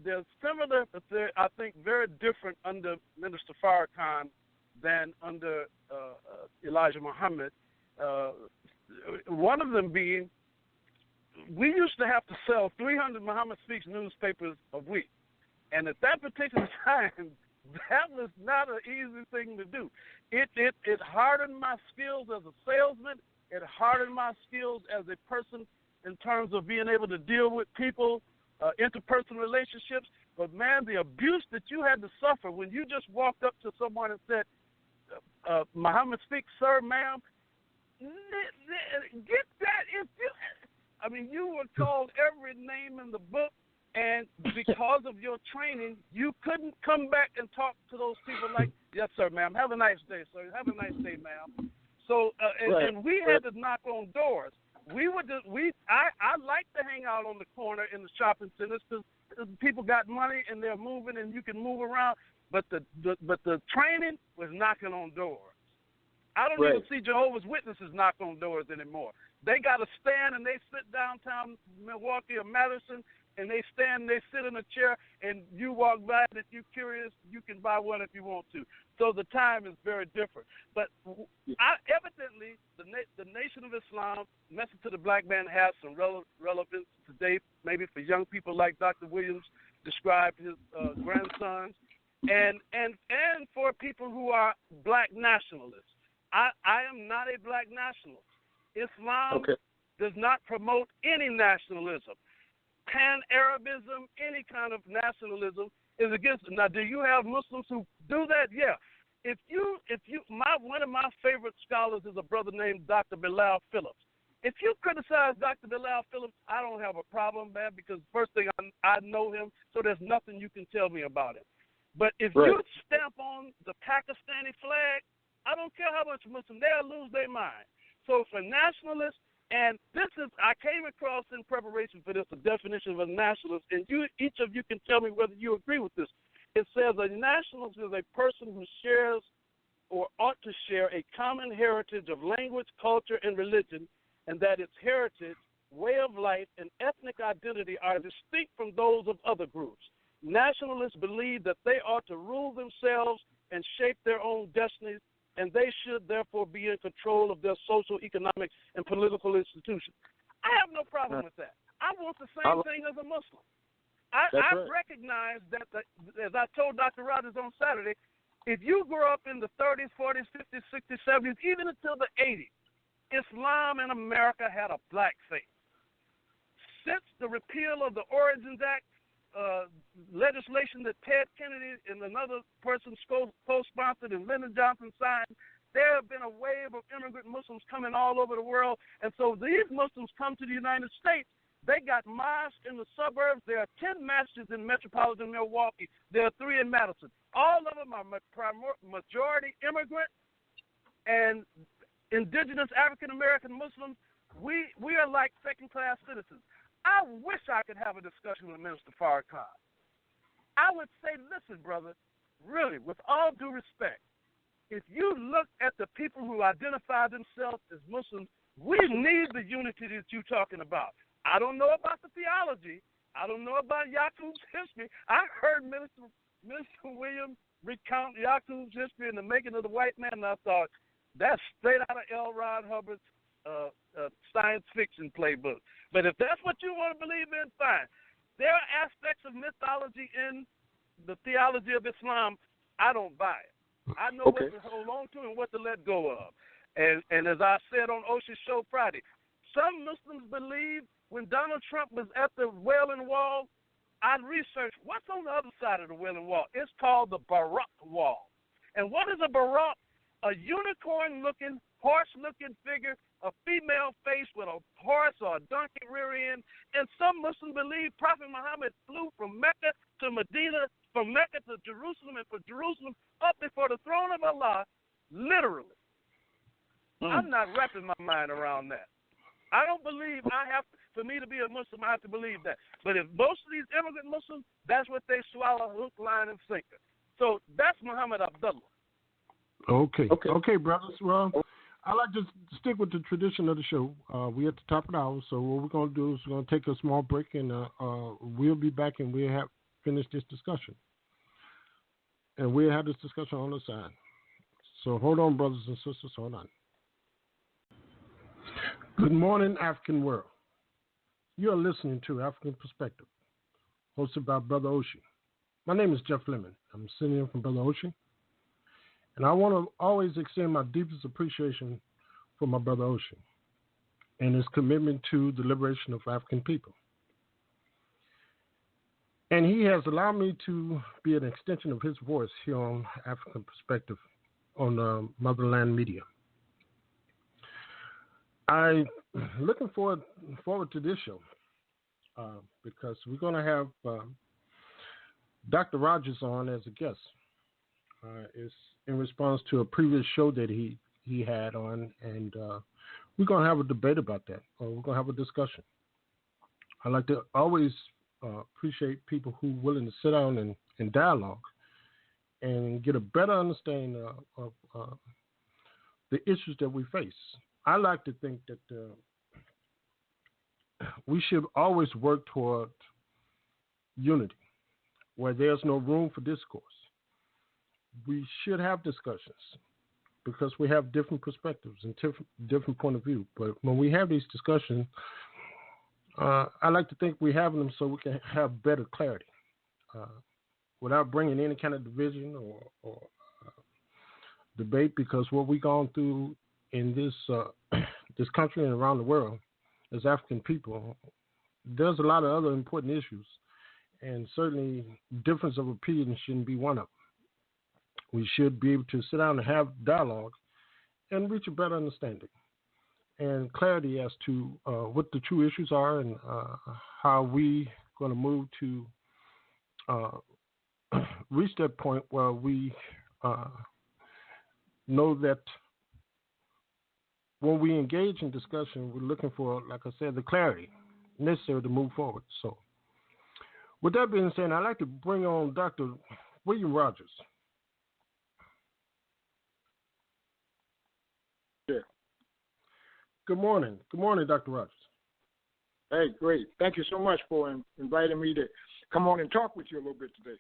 similar, but they're, I think, very different under Minister Farrakhan than under Elijah Muhammad. One of them being, we used to have to sell 300 Muhammad Speaks newspapers a week. And at that particular time, that was not an easy thing to do. It hardened my skills as a salesman. It hardened my skills as a person in terms of being able to deal with people, interpersonal relationships. But, man, the abuse that you had to suffer when you just walked up to someone and said, Muhammad Speaks, sir, ma'am, get that. You were called every name in the book, and because of your training, you couldn't come back and talk to those people like, yes, sir, ma'am. Have a nice day, sir. Have a nice day, ma'am. So, and we had to knock on doors. I like to hang out on the corner in the shopping centers because people got money and they're moving and you can move around. But the training was knocking on doors. I don't even see Jehovah's Witnesses knock on doors anymore. They got a stand and they sit downtown Milwaukee or Madison, and they stand and they sit in a chair, and you walk by, and if you're curious, you can buy one if you want to. So the time is very different. But evidently, the Nation of Islam, Message to the Black Man, has some relevance today, maybe for young people like Dr. Williams described his grandsons, and for people who are black nationalists. I am not a black nationalist. Islam does not promote any nationalism. Pan-Arabism, any kind of nationalism is against it. Now, do you have Muslims who do that? Yeah. One of my favorite scholars is a brother named Dr. Bilal Phillips. If you criticize Dr. Bilal Phillips, I don't have a problem, man, because first thing, I know him, so there's nothing you can tell me about him. But if you stamp on the Pakistani flag, I don't care how much Muslim, they'll lose their mind. So for nationalists, and I came across in preparation for this, a definition of a nationalist, and each of you can tell me whether you agree with this. It says a nationalist is a person who shares or ought to share a common heritage of language, culture, and religion, and that its heritage, way of life, and ethnic identity are distinct from those of other groups. Nationalists believe that they ought to rule themselves and shape their own destinies, and they should therefore be in control of their social, economic, and political institutions. I have no problem with that. I want the same thing as a Muslim. I recognize that, as I told Dr. Rogers on Saturday, if you grew up in the 30s, 40s, 50s, 60s, 70s, even until the 80s, Islam in America had a black face. Since the repeal of the Origins Act, legislation that Ted Kennedy and another person co-sponsored and Lyndon Johnson signed, there have been a wave of immigrant Muslims coming all over the world. And so these Muslims come to the United States. They got mosques in the suburbs. There are 10 masjids in metropolitan Milwaukee. There are 3 in Madison. All of them are majority immigrant and indigenous African-American Muslims. We are like second-class citizens. I wish I could have a discussion with Minister Farrakhan. I would say, listen, brother, really, with all due respect, if you look at the people who identify themselves as Muslims, we need the unity that you're talking about. I don't know about the theology. I don't know about Yaqub's history. I heard Minister Williams recount Yaqub's history and the making of the white man, and I thought, that's straight out of L. Ron Hubbard's science fiction playbook. But if that's what you want to believe in, fine. There are aspects of mythology in the theology of Islam I don't buy it. I know what to hold on to and what to let go of. And as I said on Oshi's show Friday, some Muslims believe when Donald Trump was at the Wailing Wall, I researched what's on the other side of the Wailing Wall. It's called the Barak Wall. And what is a Barak? A unicorn-looking, horse-looking figure, a female face with a horse or a donkey rear end. And some Muslims believe Prophet Muhammad flew from Mecca to Medina, from Mecca to Jerusalem, and from Jerusalem up before the throne of Allah, literally. I'm not wrapping my mind around that. I don't believe for me to be a Muslim, I have to believe that. But if most of these immigrant Muslims, that's what they swallow, hook, line, and sinker. So that's Muhammad Abdullah. Okay, brothers. Well, I like to stick with the tradition of the show. We're at the top of the hour, so what we're going to do is we're going to take a small break, and we'll be back, and we'll have finished this discussion. And we'll have this discussion on the side. So hold on, brothers and sisters. Hold on. Good morning, African world. You are listening to African Perspective, hosted by Brother Oshi. My name is Jeff Lemon. I'm sitting in from Brother Oshi. And I want to always extend my deepest appreciation for my brother Oshi and his commitment to the liberation of African people. And he has allowed me to be an extension of his voice here on African Perspective on Motherland Media. I'm looking forward to this show because we're going to have Dr. Rogers on as a guest. It's in response to a previous show that he had on, and we're going to have a debate about that, or we're going to have a discussion. I like to always appreciate people who are willing to sit down and dialogue and get a better understanding of the issues that we face. I like to think that we should always work toward unity, where there's no room for discourse. We should have discussions because we have different perspectives and different point of view. But when we have these discussions, I like to think we have them so we can have better clarity without bringing any kind of division or debate. Because what we've gone through in this country and around the world as African people, there's a lot of other important issues, and certainly difference of opinion shouldn't be one of them. We should be able to sit down and have dialogue and reach a better understanding and clarity as to what the true issues are and how we going to move to reach that point where we know that when we engage in discussion, we're looking for, like I said, the clarity necessary to move forward. So with that being said, I'd like to bring on Dr. William Rogers. Good morning. Good morning, Dr. Rogers. Hey, great. Thank you so much for inviting me to come on and talk with you a little bit today.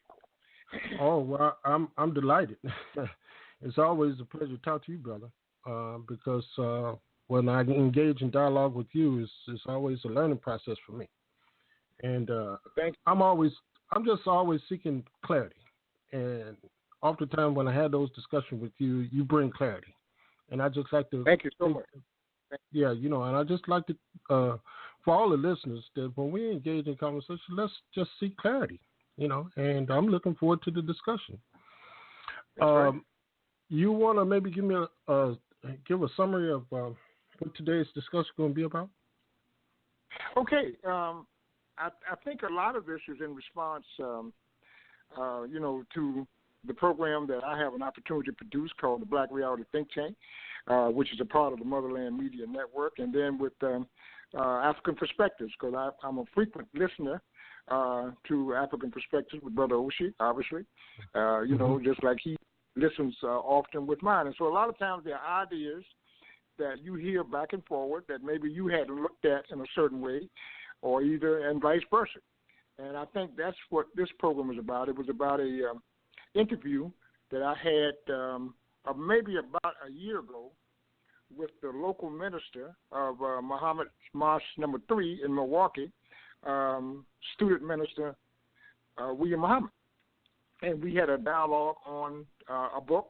Oh, well, I'm delighted. It's always a pleasure to talk to you, brother, because when I engage in dialogue with you, it's always a learning process for me. And I'm just always seeking clarity. And oftentimes when I had those discussions with you, you bring clarity. And I just like to thank you so much. Yeah, and I just like to for all the listeners that when we engage in conversation, let's just seek clarity, and I'm looking forward to the discussion. Right. You want to maybe give me give a summary of what today's discussion is going to be about? Okay. I think a lot of this is in response, to the program that I have an opportunity to produce called the Black Reality Think Tank, which is a part of the Motherland Media Network, and then with African Perspectives, because I'm a frequent listener to African Perspectives with Brother Oshie, obviously, just like he listens often with mine. And so a lot of times there are ideas that you hear back and forward that maybe you hadn't looked at in a certain way, or and vice versa. And I think that's what this program was about. It was about a interview that I had maybe about a year ago with the local minister of Muhammad Mosque number 3 in Milwaukee, student minister William Muhammad. And we had a dialogue on a book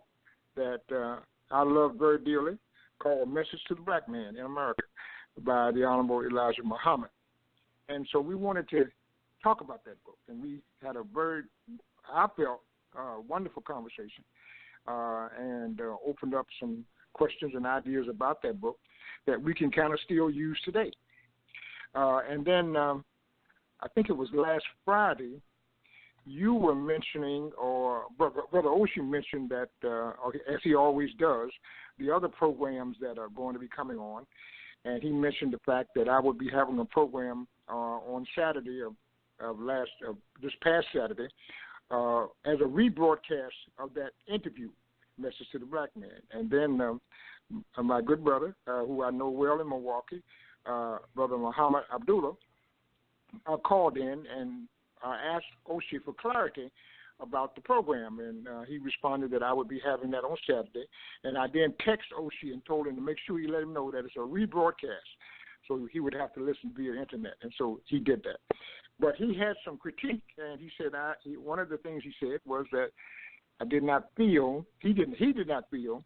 that I love very dearly called Message to the Black Man in America by the Honorable Elijah Muhammad. And so we wanted to talk about that book. And we had a very, I felt, wonderful conversation and opened up some questions and ideas about that book that we can kind of still use today. And then I think it was last Friday, you were mentioning, or Brother Oshie mentioned that, as he always does, the other programs that are going to be coming on. And he mentioned the fact that I would be having a program on Saturday of this past Saturday as a rebroadcast of that interview, Message to the Black Man. And then my good brother, who I know well in Milwaukee, Brother Muhammad Abdullah, called in and asked Oshie for clarity about the program, and he responded that I would be having that on Saturday. And I then texted Oshie and told him to make sure he let him know that it's a rebroadcast, so he would have to listen via internet, and so he did that. But he had some critique, and he said one of the things he said was that I did not feel he did not feel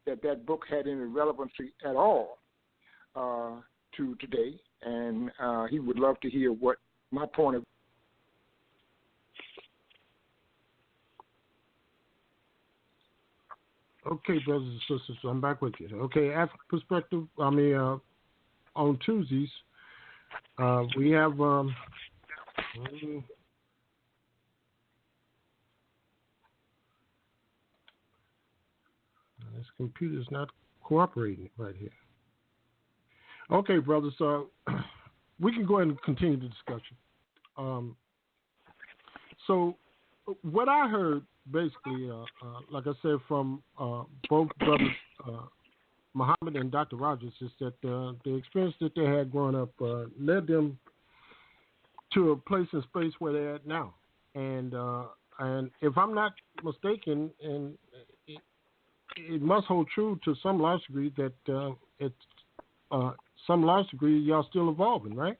that book had any relevancy at all to today, and he would love to hear what my point of. Okay, brothers and sisters, I'm back with you. Okay, African Perspective, on Tuesdays, we have, this computer's not cooperating right here. Okay, brothers, we can go ahead and continue the discussion. So what I heard, basically, like I said, from both brothers, Muhammad and Dr. Rogers, is that the experience that they had growing up led them to a place and space where they're at now. And if I'm not mistaken, and it must hold true to some large degree that some large degree y'all still evolving, right?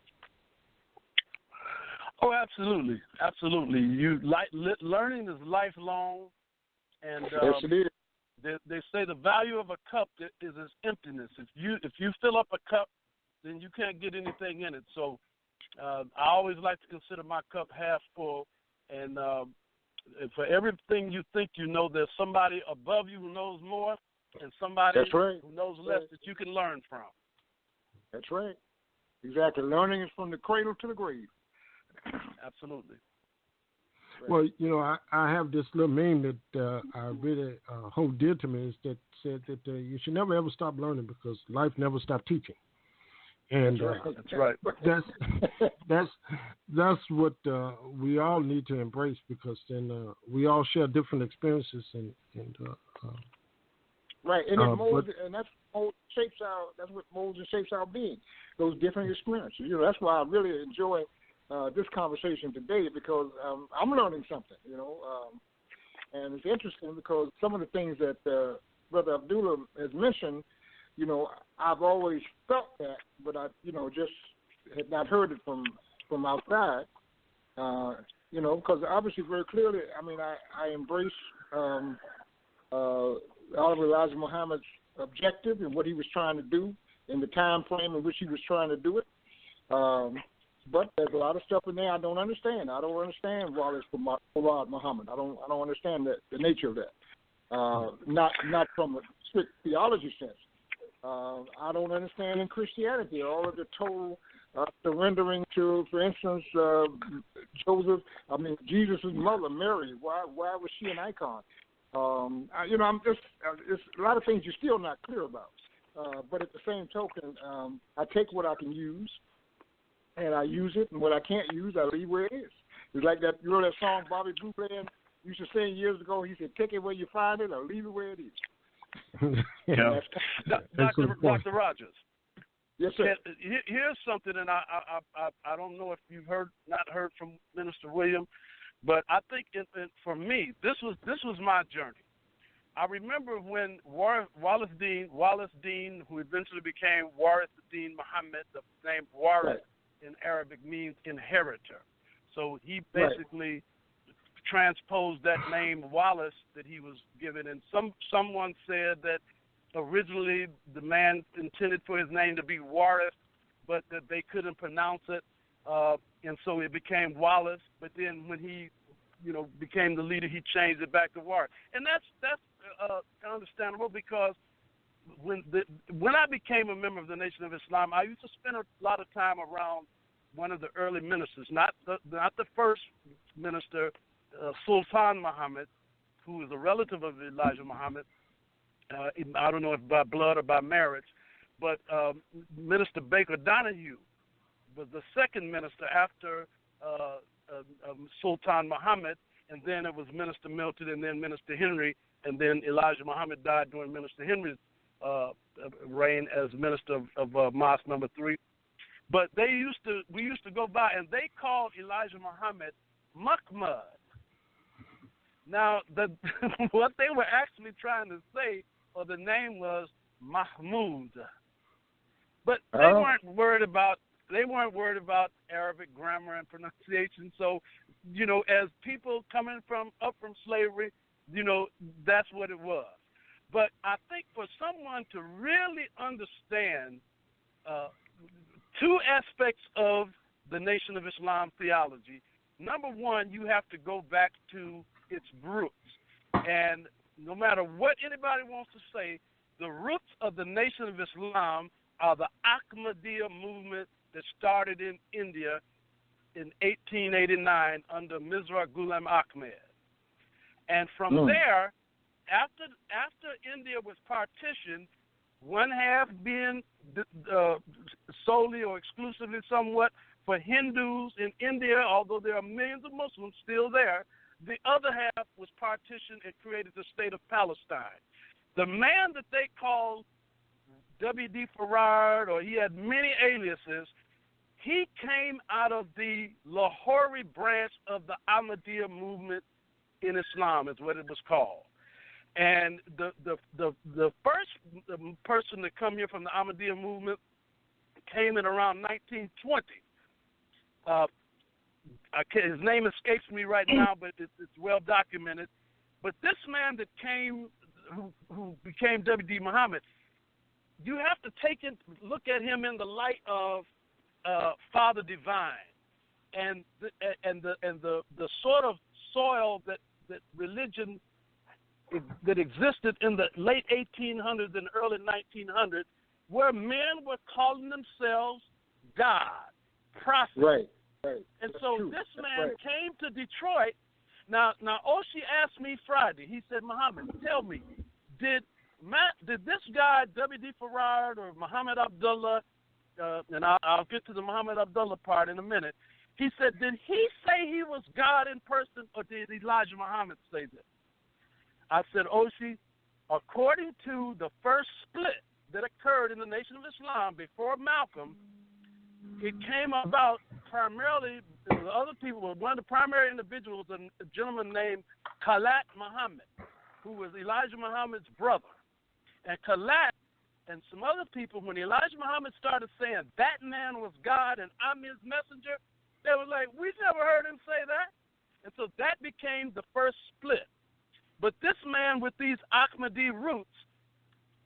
Oh, absolutely, absolutely. Learning is lifelong, and yes, it is. They say the value of a cup is its emptiness. If you fill up a cup, then you can't get anything in it. So I always like to consider my cup half full, and for everything you think you know, there's somebody above you who knows more, and somebody who knows less that you can learn from. That's right. Exactly. Learning is from the cradle to the grave. Absolutely. Well, I have this little meme that I really hold dear to me, is that said that you should never ever stop learning because life never stops teaching. And that's right. That's what we all need to embrace, because then we all share different experiences and right, and it molds, and molds and shapes our being. Those different experiences. That's why I really enjoy this conversation today, because I'm learning something. And it's interesting because some of the things that Brother Abdullah has mentioned, I've always felt that, but I, just had not heard it from outside. Because obviously very clearly, I embrace Oliver Elijah Muhammad's objective and what he was trying to do in the time frame in which he was trying to do it. But there's a lot of stuff in there I don't understand. I don't understand Wallace Farad Muhammad. I don't understand the nature of that. Not from a strict theology sense. I don't understand in Christianity all of the total surrendering to, for instance, Jesus' mother, Mary. Why was she an icon? It's a lot of things you're still not clear about. But at the same token, I take what I can use, and I use it, and what I can't use, I leave where it is. It's like that, that song Bobby Blue Bland used to sing years ago. He said, "Take it where you find it, or leave it where it is." Yeah. Dr. Rogers. Yes, sir. Here's something, and I don't know if you've not heard from Minister William, but I think for me, this was my journey. I remember when Wallace Dean, who eventually became Warith Dean Muhammad, the name Warith in Arabic means inheritor. So he basically transposed that name Wallace that he was given, and someone said that originally the man intended for his name to be Warith, but that they couldn't pronounce it, and so it became Wallace. But then when he, became the leader, he changed it back to Warith, and that's understandable, because when I became a member of the Nation of Islam, I used to spend a lot of time around one of the early ministers, not the first minister, Sultan Muhammad, who was a relative of Elijah Muhammad. I don't know if by blood or by marriage, but Minister Baker Donahue was the second minister after Sultan Muhammad, and then it was Minister Milton, and then Minister Henry, and then Elijah Muhammad died during Minister Henry's reign as minister of Mosque number 3. But we used to go by, and they called Elijah Muhammad Mahmud. Now, what they were actually trying to say, or the name was Mahmud. But they weren't worried about Arabic grammar and pronunciation. So, as people coming up from slavery, that's what it was. But I think for someone to really understand two aspects of the Nation of Islam theology, number one, you have to go back to its roots. And no matter what anybody wants to say, the roots of the Nation of Islam are the Ahmadiyya movement that started in India in 1889 under Mirza Ghulam Ahmad. And from there, after India was partitioned, one half being solely or exclusively somewhat for Hindus in India, although there are millions of Muslims still there, the other half was partitioned and created the state of Palestine. The man that they called W.D. Farad, or he had many aliases, he came out of the Lahori branch of the Ahmadiyya movement in Islam, is what it was called. And the first person to come here from the Ahmadiyya movement came in around 1920. His name escapes me right now, but it's well documented. But this man that came, who became W.D. Muhammad, you have to look at him in the light of Father Divine, and the sort of soil that religion that existed in the late 1800s and early 1900s, where men were calling themselves God, prophets. Right. And so this man came to Detroit. Now Oshi asked me Friday. He said, "Muhammad, tell me, did this guy W.D. Farad or Muhammad Abdullah?" And I'll get to the Muhammad Abdullah part in a minute. He said, "Did he say he was God in person, or did Elijah Muhammad say that?" I said, "Oshi, according to the first split that occurred in the Nation of Islam before Malcolm, it came about primarily, there were other people, but one of the primary individuals was a gentleman named Khalat Muhammad, who was Elijah Muhammad's brother. And Khalat and some other people, when Elijah Muhammad started saying that man was God and I'm his messenger, they were like, we never heard him say that. And so that became the first split. But this man with these Ahmadi roots,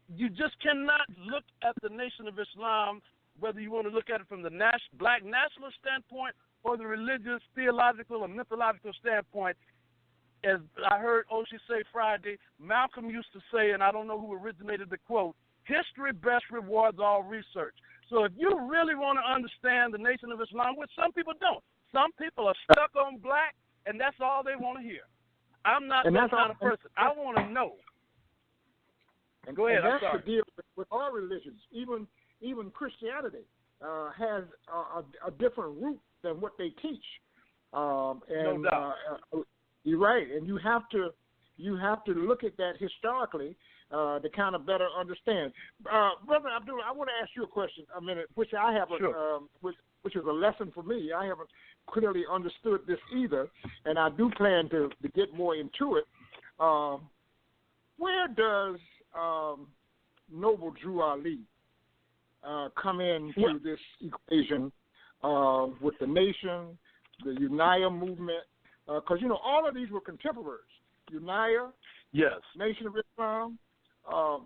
you just cannot look at the Nation of Islam, whether you want to look at it from the black nationalist standpoint or the religious, theological, or mythological standpoint. As I heard Oshie say Friday, Malcolm used to say, and I don't know who originated the quote, history best rewards all research. So if you really want to understand the Nation of Islam, which some people don't, some people are stuck on black, and that's all they want to hear. I'm not that kind of person. I want to know. And go ahead. And that's the deal with all religions. Even Christianity has a different root than what they teach. And no doubt. You're right, and you have to look at that historically to kind of better understand. Brother Abdullah, I want to ask you a question a minute, which I haven't, sure. which is a lesson for me. I haven't clearly understood this either, and I do plan to get more into it. Where does Noble Drew Ali come into this equation with the nation, the Unaya movement? Because, all of these were contemporaries. Unaya, yes, Nation of Islam,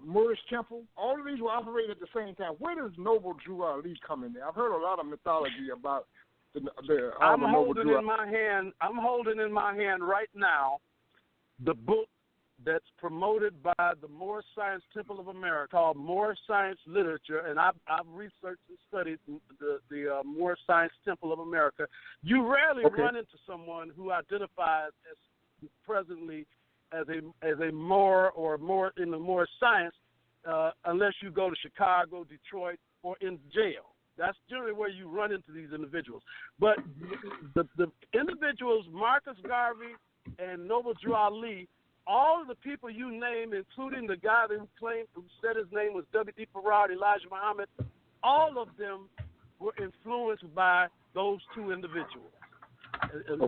Moorish Temple, all of these were operating at the same time. Where does Noble Drew Ali come in there? I've heard a lot of mythology about I'm holding in my hand right now the book that's promoted by the Moorish Science Temple of America called Moorish Science Literature, and I've researched and studied the Moorish Science Temple of America. You rarely run into someone who identifies as presently as a Moor or more in the Moorish science unless you go to Chicago, Detroit, or in jail. That's generally where you run into these individuals. But the individuals, Marcus Garvey and Noble Drew Ali, all of the people you name, including the guy who said his name was W.D. Farrar, Elijah Muhammad, all of them were influenced by those two individuals.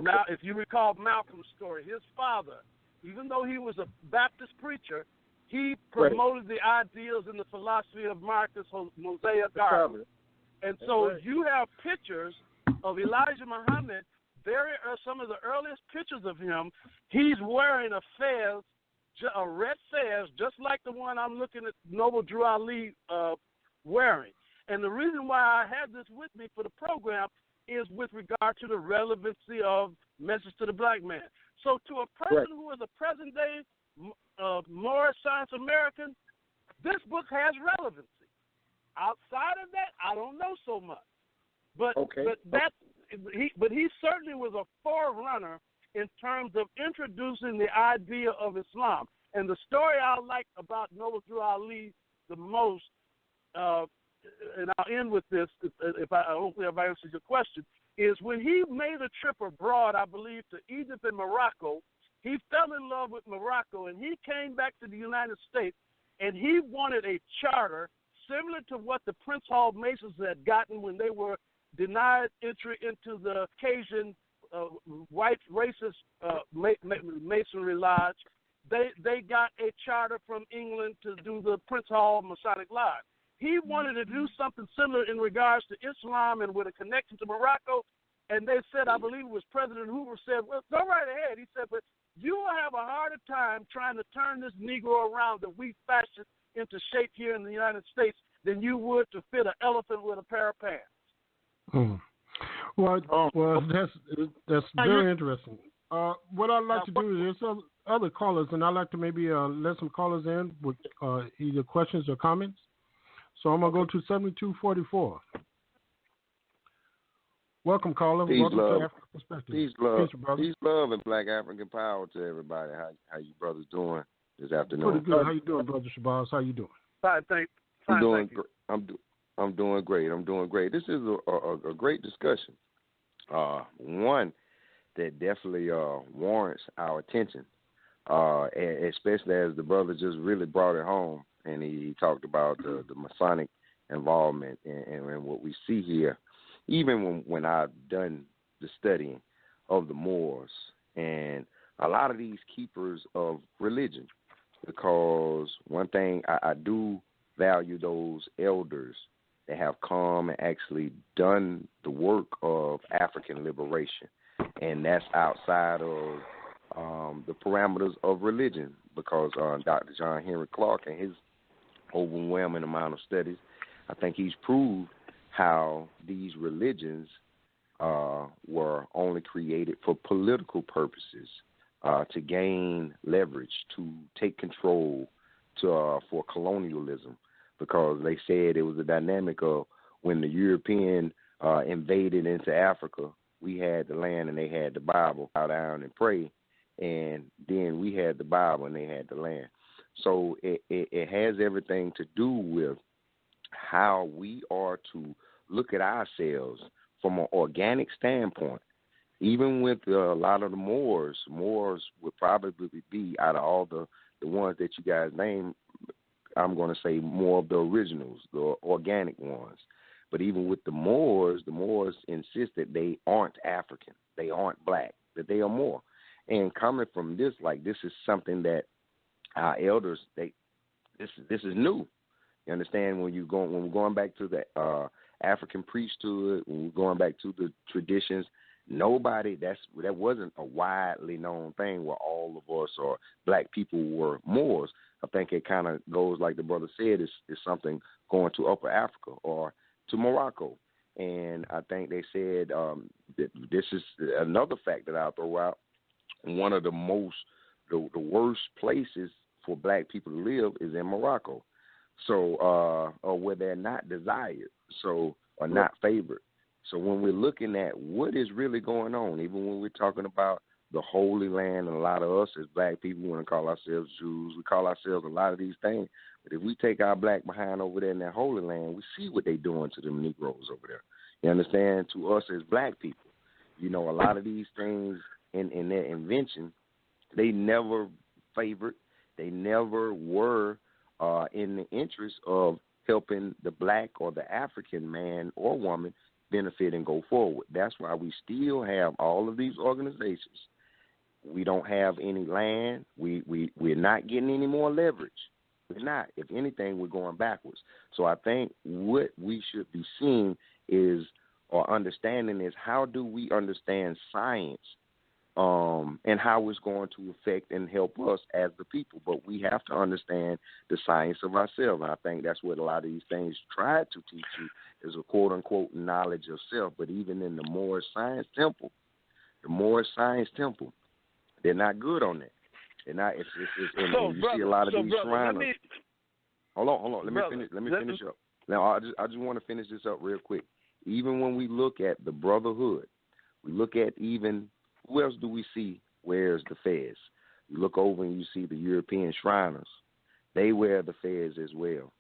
Now, if you recall Malcolm's story, his father, even though he was a Baptist preacher, he promoted the ideals and the philosophy of Marcus Mosiah Garvey. And so you have pictures of Elijah Muhammad. There are some of the earliest pictures of him. He's wearing a fez, a red fez, just like the one I'm looking at Noble Drew Ali wearing. And the reason why I had this with me for the program is with regard to the relevancy of Message to the Black Man. So to a person who is a present-day Moorish Science American, this book has relevancy. Outside of that, I don't know so much. But he certainly was a forerunner in terms of introducing the idea of Islam. And the story I like about Noble Drew Ali the most, and I'll end with this, hopefully if I answered your question, is when he made a trip abroad, I believe, to Egypt and Morocco, he fell in love with Morocco, and he came back to the United States, and he wanted a charter similar to what the Prince Hall Masons had gotten when they were denied entry into the Cajun white racist Masonry Lodge. They got a charter from England to do the Prince Hall Masonic Lodge. He wanted to do something similar in regards to Islam and with a connection to Morocco. And they said, I believe it was President Hoover said, well, go right ahead. He said, but you will have a harder time trying to turn this Negro around that we fashioned into shape here in the United States than you would to fit an elephant with a pair of pants. Well, that's very interesting. What I'd like to do is there's other callers, and I'd like to maybe let some callers in with either questions or comments. So I'm going to go to 7244. Welcome, caller. Welcome to African Perspective. Peace, love, and Black African power to everybody. How you brothers doing this afternoon? Pretty good. How you doing, Brother Shabazz? How you doing? Fine, thank I'm you. I'm doing great. This is a great discussion. One that definitely warrants our attention, and especially as the brother just really brought it home. and he talked about the Masonic involvement and what we see here, even when I've done the studying of the Moors and a lot of these keepers of religion, because one thing I do value those elders that have come and actually done the work of African liberation, and that's outside of the parameters of religion, because Dr. John Henry Clark and his overwhelming amount of studies, I think he's proved how these religions were only created for political purposes, to gain leverage, to take control, for colonialism, because they said it was a dynamic of when the European invaded into Africa, we had the land and they had the Bible, bow down and pray, and then we had the Bible and they had the land. So it has everything to do with how we are to look at ourselves from an organic standpoint. Even with a lot of the Moors would probably be, out of all the ones that you guys named, I'm going to say more of the originals, the organic ones. But even with the Moors insist that they aren't African, they aren't black, that they are Moor. And coming from this, like, this is something that our elders, this is new. You understand? When we're going back to the African priesthood, when we're going back to the traditions, that wasn't a widely known thing where all of us or black people were Moors. I think it kind of goes, like the brother said, is something going to Upper Africa or to Morocco. And I think they said that this is another fact that I'll throw out. One of the worst places for black people to live is in Morocco. So, or where they're not desired, or not favored. So when we're looking at what is really going on, even when we're talking about the Holy Land, and a lot of us as black people want to call ourselves Jews, we call ourselves a lot of these things. But if we take our black behind over there in that Holy Land, we see what they're doing to them Negroes over there. You understand? To us as black people, a lot of these things in their invention, they never favored, they never were in the interest of helping the black or the African man or woman benefit and go forward. That's why we still have all of these organizations. We don't have any land. We're not getting any more leverage. We're not. If anything, we're going backwards. So I think what we should be seeing is, or understanding is, how do we understand science and how it's going to affect and help us as the people. But we have to understand the science of ourselves. And I think that's what a lot of these things try to teach you, is a quote-unquote knowledge of self. But even in the Moorish Science Temple, they're not good on that. They're not. You see a lot of these Shriners. Hold on. Let me finish up. Now, I just want to finish this up real quick. Even when we look at the Brotherhood, we look at even, who else do we see wears the fez? You look over and you see the European Shriners. They wear the fez as well.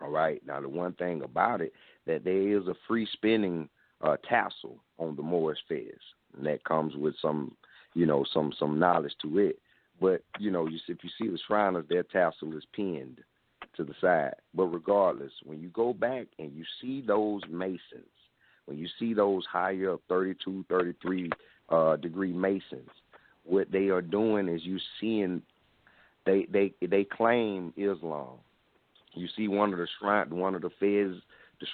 All right. Now, the one thing about it, that there is a free spinning tassel on the Moorish fez, and that comes with some knowledge to it. But, if you see the Shriners, their tassel is pinned to the side. But regardless, when you go back and you see those Masons, when you see those higher 32, 33 degree Masons, what they are doing is you seeing they claim Islam. You see one of the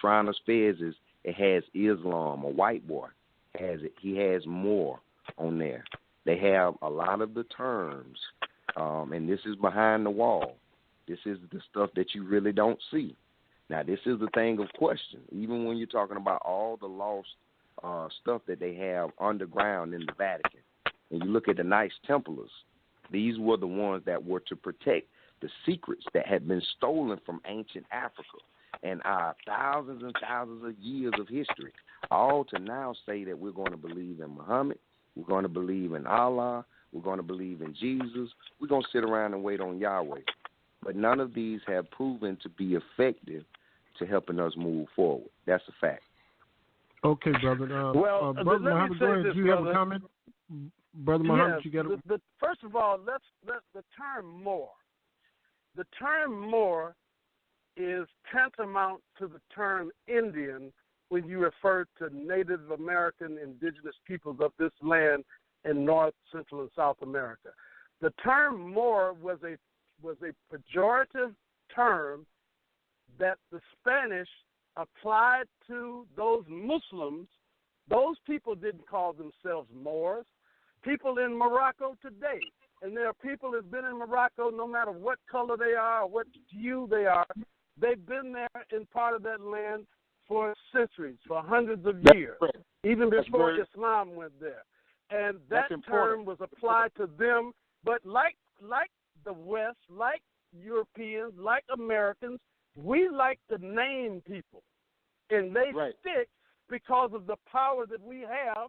Shriners' fezzes, it has Islam. A white boy has it. He has more on there. They have a lot of the terms, and this is behind the wall. This is the stuff that you really don't see. Now, this is the thing of question. Even when you're talking about all the lost stuff that they have underground in the Vatican, and you look at the Knights Templars, these were the ones that were to protect the secrets that had been stolen from ancient Africa and our thousands and thousands of years of history, all to now say that we're going to believe in Muhammad, we're going to believe in Allah, we're going to believe in Jesus, we're going to sit around and wait on Yahweh. But none of these have proven to be effective to helping us move forward. That's a fact. Okay, brother. Brother Muhammad, go ahead. Do you have a comment? Brother Muhammad, you got first of all, let's the term Moor. the term Moor is tantamount to the term Indian when you refer to Native American indigenous peoples of this land in North, Central, and South America. The term Moor was a pejorative term that the Spanish applied to those Muslims. Those people didn't call themselves Moors. People in Morocco today, and there are people that have been in Morocco no matter what color they are or what hue they are, they've been there in part of that land for centuries, for hundreds of years, even before Islam went there. And that term was applied to them. But like the West, like Europeans, like Americans, we like to name people. And they stick because of the power that we have.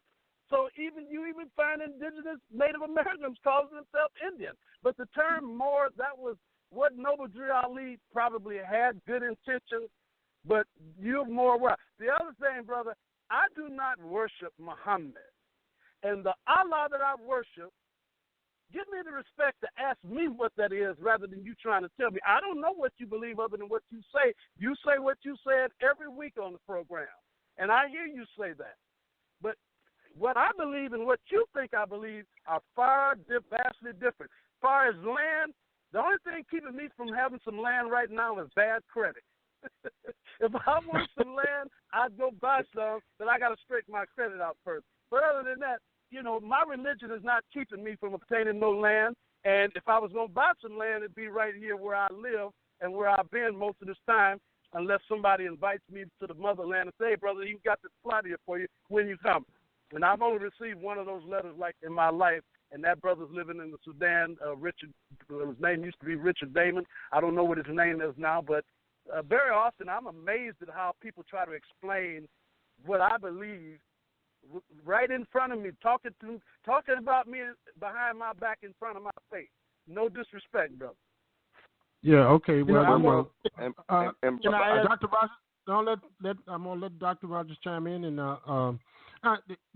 So you even find indigenous Native Americans calling themselves Indian. But the term Moor, that was what Noble Drew Ali probably had good intentions, but you're more right. The other thing, brother, I do not worship Muhammad. And the Allah that I worship, give me the respect to ask me what that is rather than you trying to tell me. I don't know what you believe other than what you say. You say what you said every week on the program, and I hear you say that. But what I believe and what you think I believe are vastly different. As far as land, the only thing keeping me from having some land right now is bad credit. If I want some land, I'd go buy some, but I got to straighten my credit out first. But other than that, my religion is not keeping me from obtaining no land. And if I was going to buy some land, it'd be right here where I live and where I've been most of this time, unless somebody invites me to the motherland and say, hey, brother, you got this plot here for you when you come. And I've only received one of those letters like in my life, and that brother's living in the Sudan. His name used to be Richard Damon. I don't know what his name is now, but very often I'm amazed at how people try to explain what I believe right in front of me, talking about me behind my back in front of my face. No disrespect, brother. Yeah, okay. Well, Dr. Rogers, I'm gonna let Dr. Rogers chime in, and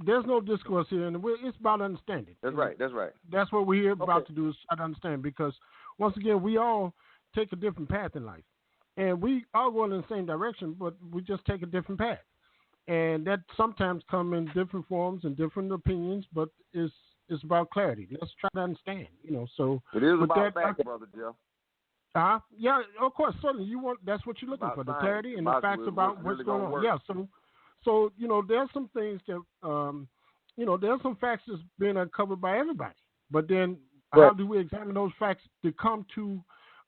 there's no discourse here, and it's about understanding. That's right. That's what we're here about to do, is try to understand, because once again, we all take a different path in life, and we all going in the same direction, but we just take a different path. And that sometimes come in different forms and different opinions, but it's about clarity. Let's try to understand, So it is about facts, Brother Jeff. Yeah, of course, certainly. That's what you're looking for, the clarity and the facts about what's going on. Yeah, so there's some things that there's some facts that's being uncovered by everybody. But then how do we examine those facts to come to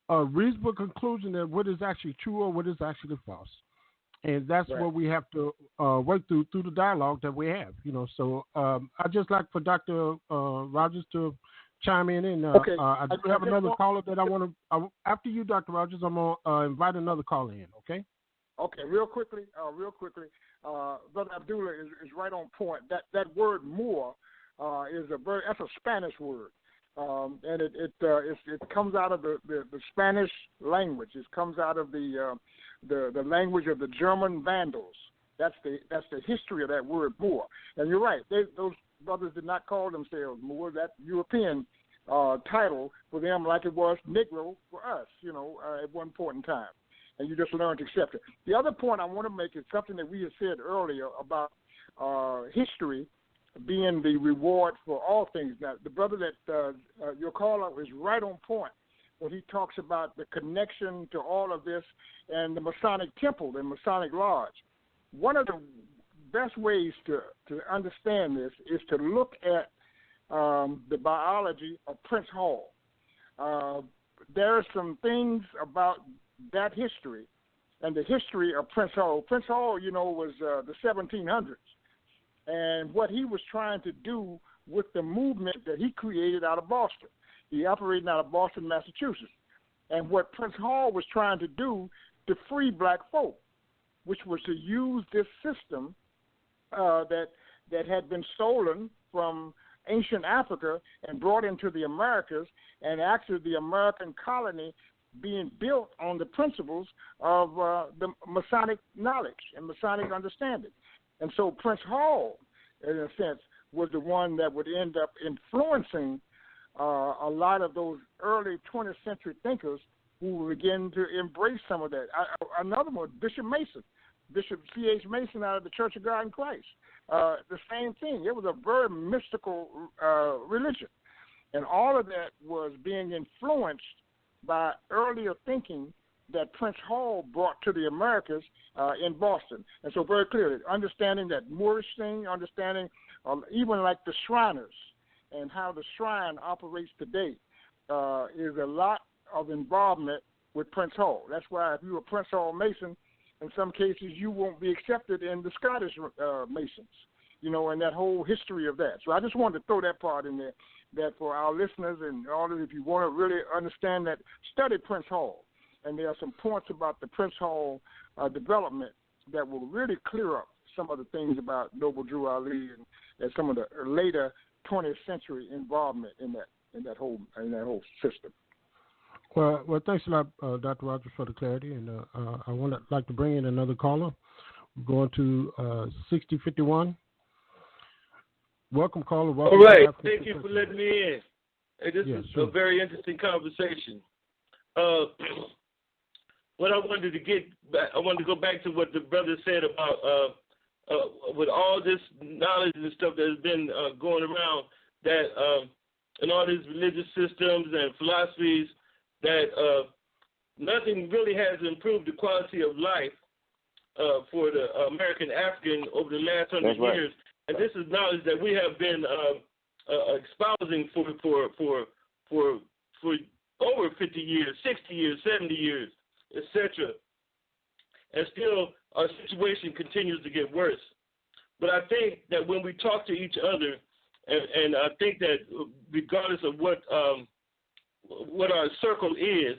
a reasonable conclusion that what is actually true or what is actually false? And that's what we have to work through the dialogue that we have, So I'd just like for Dr. Rogers to chime in. And I do have another caller that I want to, after you, Dr. Rogers, I'm going to invite another caller in, okay? Okay, real quickly. Brother Abdullah is right on point. That word Moor that's a Spanish word. And it comes out of the Spanish language. It comes out of the language of the German Vandals. That's the history of that word Moor. And you're right. Those brothers did not call themselves Moor. That European title for them, like it was Negro for us, at one point in time. And you just learn to accept it. The other point I want to make is something that we had said earlier about history being the reward for all things. Now, the brother that your caller is right on point when he talks about the connection to all of this and the Masonic Temple, the Masonic Lodge. One of the best ways to understand this is to look at the biology of Prince Hall. There are some things about that history and the history of Prince Hall. Prince Hall, was the 1700s. And what he was trying to do with the movement that he created out of Boston. He operated out of Boston, Massachusetts. And what Prince Hall was trying to do to free black folk, which was to use this system that had been stolen from ancient Africa and brought into the Americas, and actually the American colony being built on the principles of the Masonic knowledge and Masonic understanding. And so Prince Hall, in a sense, was the one that would end up influencing a lot of those early 20th century thinkers who begin to embrace some of that. Another one, Bishop C.H. Mason out of the Church of God in Christ. The same thing. It was a very mystical religion. And all of that was being influenced by earlier thinking that Prince Hall brought to the Americas in Boston. And so very clearly, understanding that Moorish thing, understanding even like the Shriners and how the shrine operates today is a lot of involvement with Prince Hall. That's why if you're a Prince Hall Mason, in some cases you won't be accepted in the Scottish Masons, and that whole history of that. So I just wanted to throw that part in there, that for our listeners and all of, if you want to really understand that, study Prince Hall. And there are some points about the Prince Hall development that will really clear up some of the things about Noble Drew Ali and some of the later 20th century involvement in that whole system. Well, thanks a lot, Dr. Rogers, for the clarity, and I like to bring in another caller. We're going to 6051. Welcome, caller. Welcome. All right, thank you for letting me in. Hey, this is a very interesting conversation. What I wanted to get back, I wanted to go back to what the brother said about with all this knowledge and stuff that has been going around, that and all these religious systems and philosophies, that nothing really has improved the quality of life for the American African over the last 100 years. And this is knowledge that we have been espousing for over 50 years, 60 years, 70 years, etc. And still, our situation continues to get worse. But I think that when we talk to each other, and I think that regardless of what our circle is,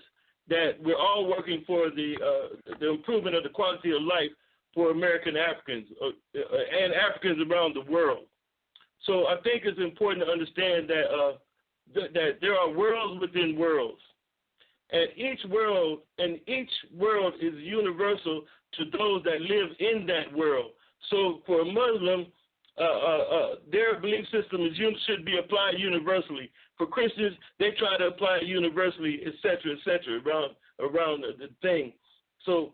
that we're all working for the improvement of the quality of life for American Africans and Africans around the world. So I think it's important to understand that there are worlds within worlds, and each world is universal to those that live in that world. So for a Muslim, their belief system should be applied universally. For Christians, they try to apply it universally, et cetera, around the thing. So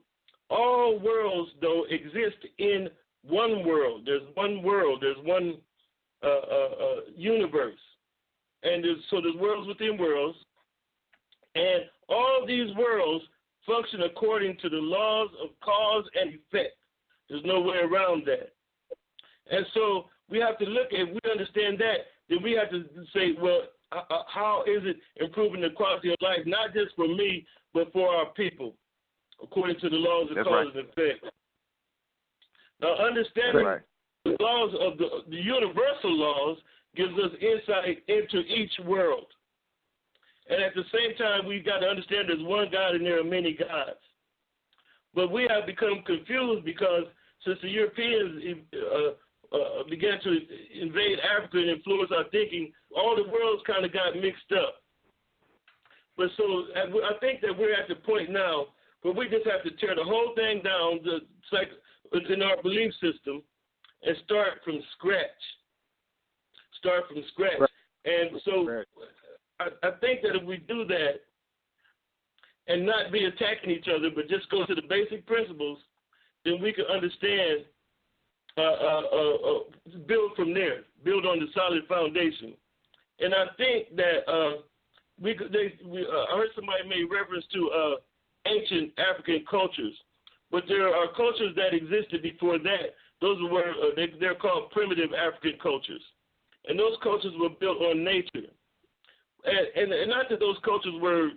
all worlds, though, exist in one world. There's one world. There's one universe. And there's worlds within worlds. And all these worlds function according to the laws of cause and effect. There's no way around that. And so we have to look at, if we understand that, then we have to say, well, how is it improving the quality of life, not just for me, but for our people, according to the laws of cause and effect. Now, understanding the laws of the universal laws gives us insight into each world. And at the same time, we've got to understand there's one God and there are many gods. But we have become confused because since the Europeans began to invade Africa and influence our thinking, all the worlds kind of got mixed up. But so I think that we're at the point now where we just have to tear the whole thing down, in our belief system, and start from scratch. And so I think that if we do that and not be attacking each other, but just go to the basic principles, then we can understand, build from there, build on the solid foundation. And I think that I heard somebody made reference to ancient African cultures, but there are cultures that existed before that. Those were they're called primitive African cultures, and those cultures were built on nature. And not that those cultures were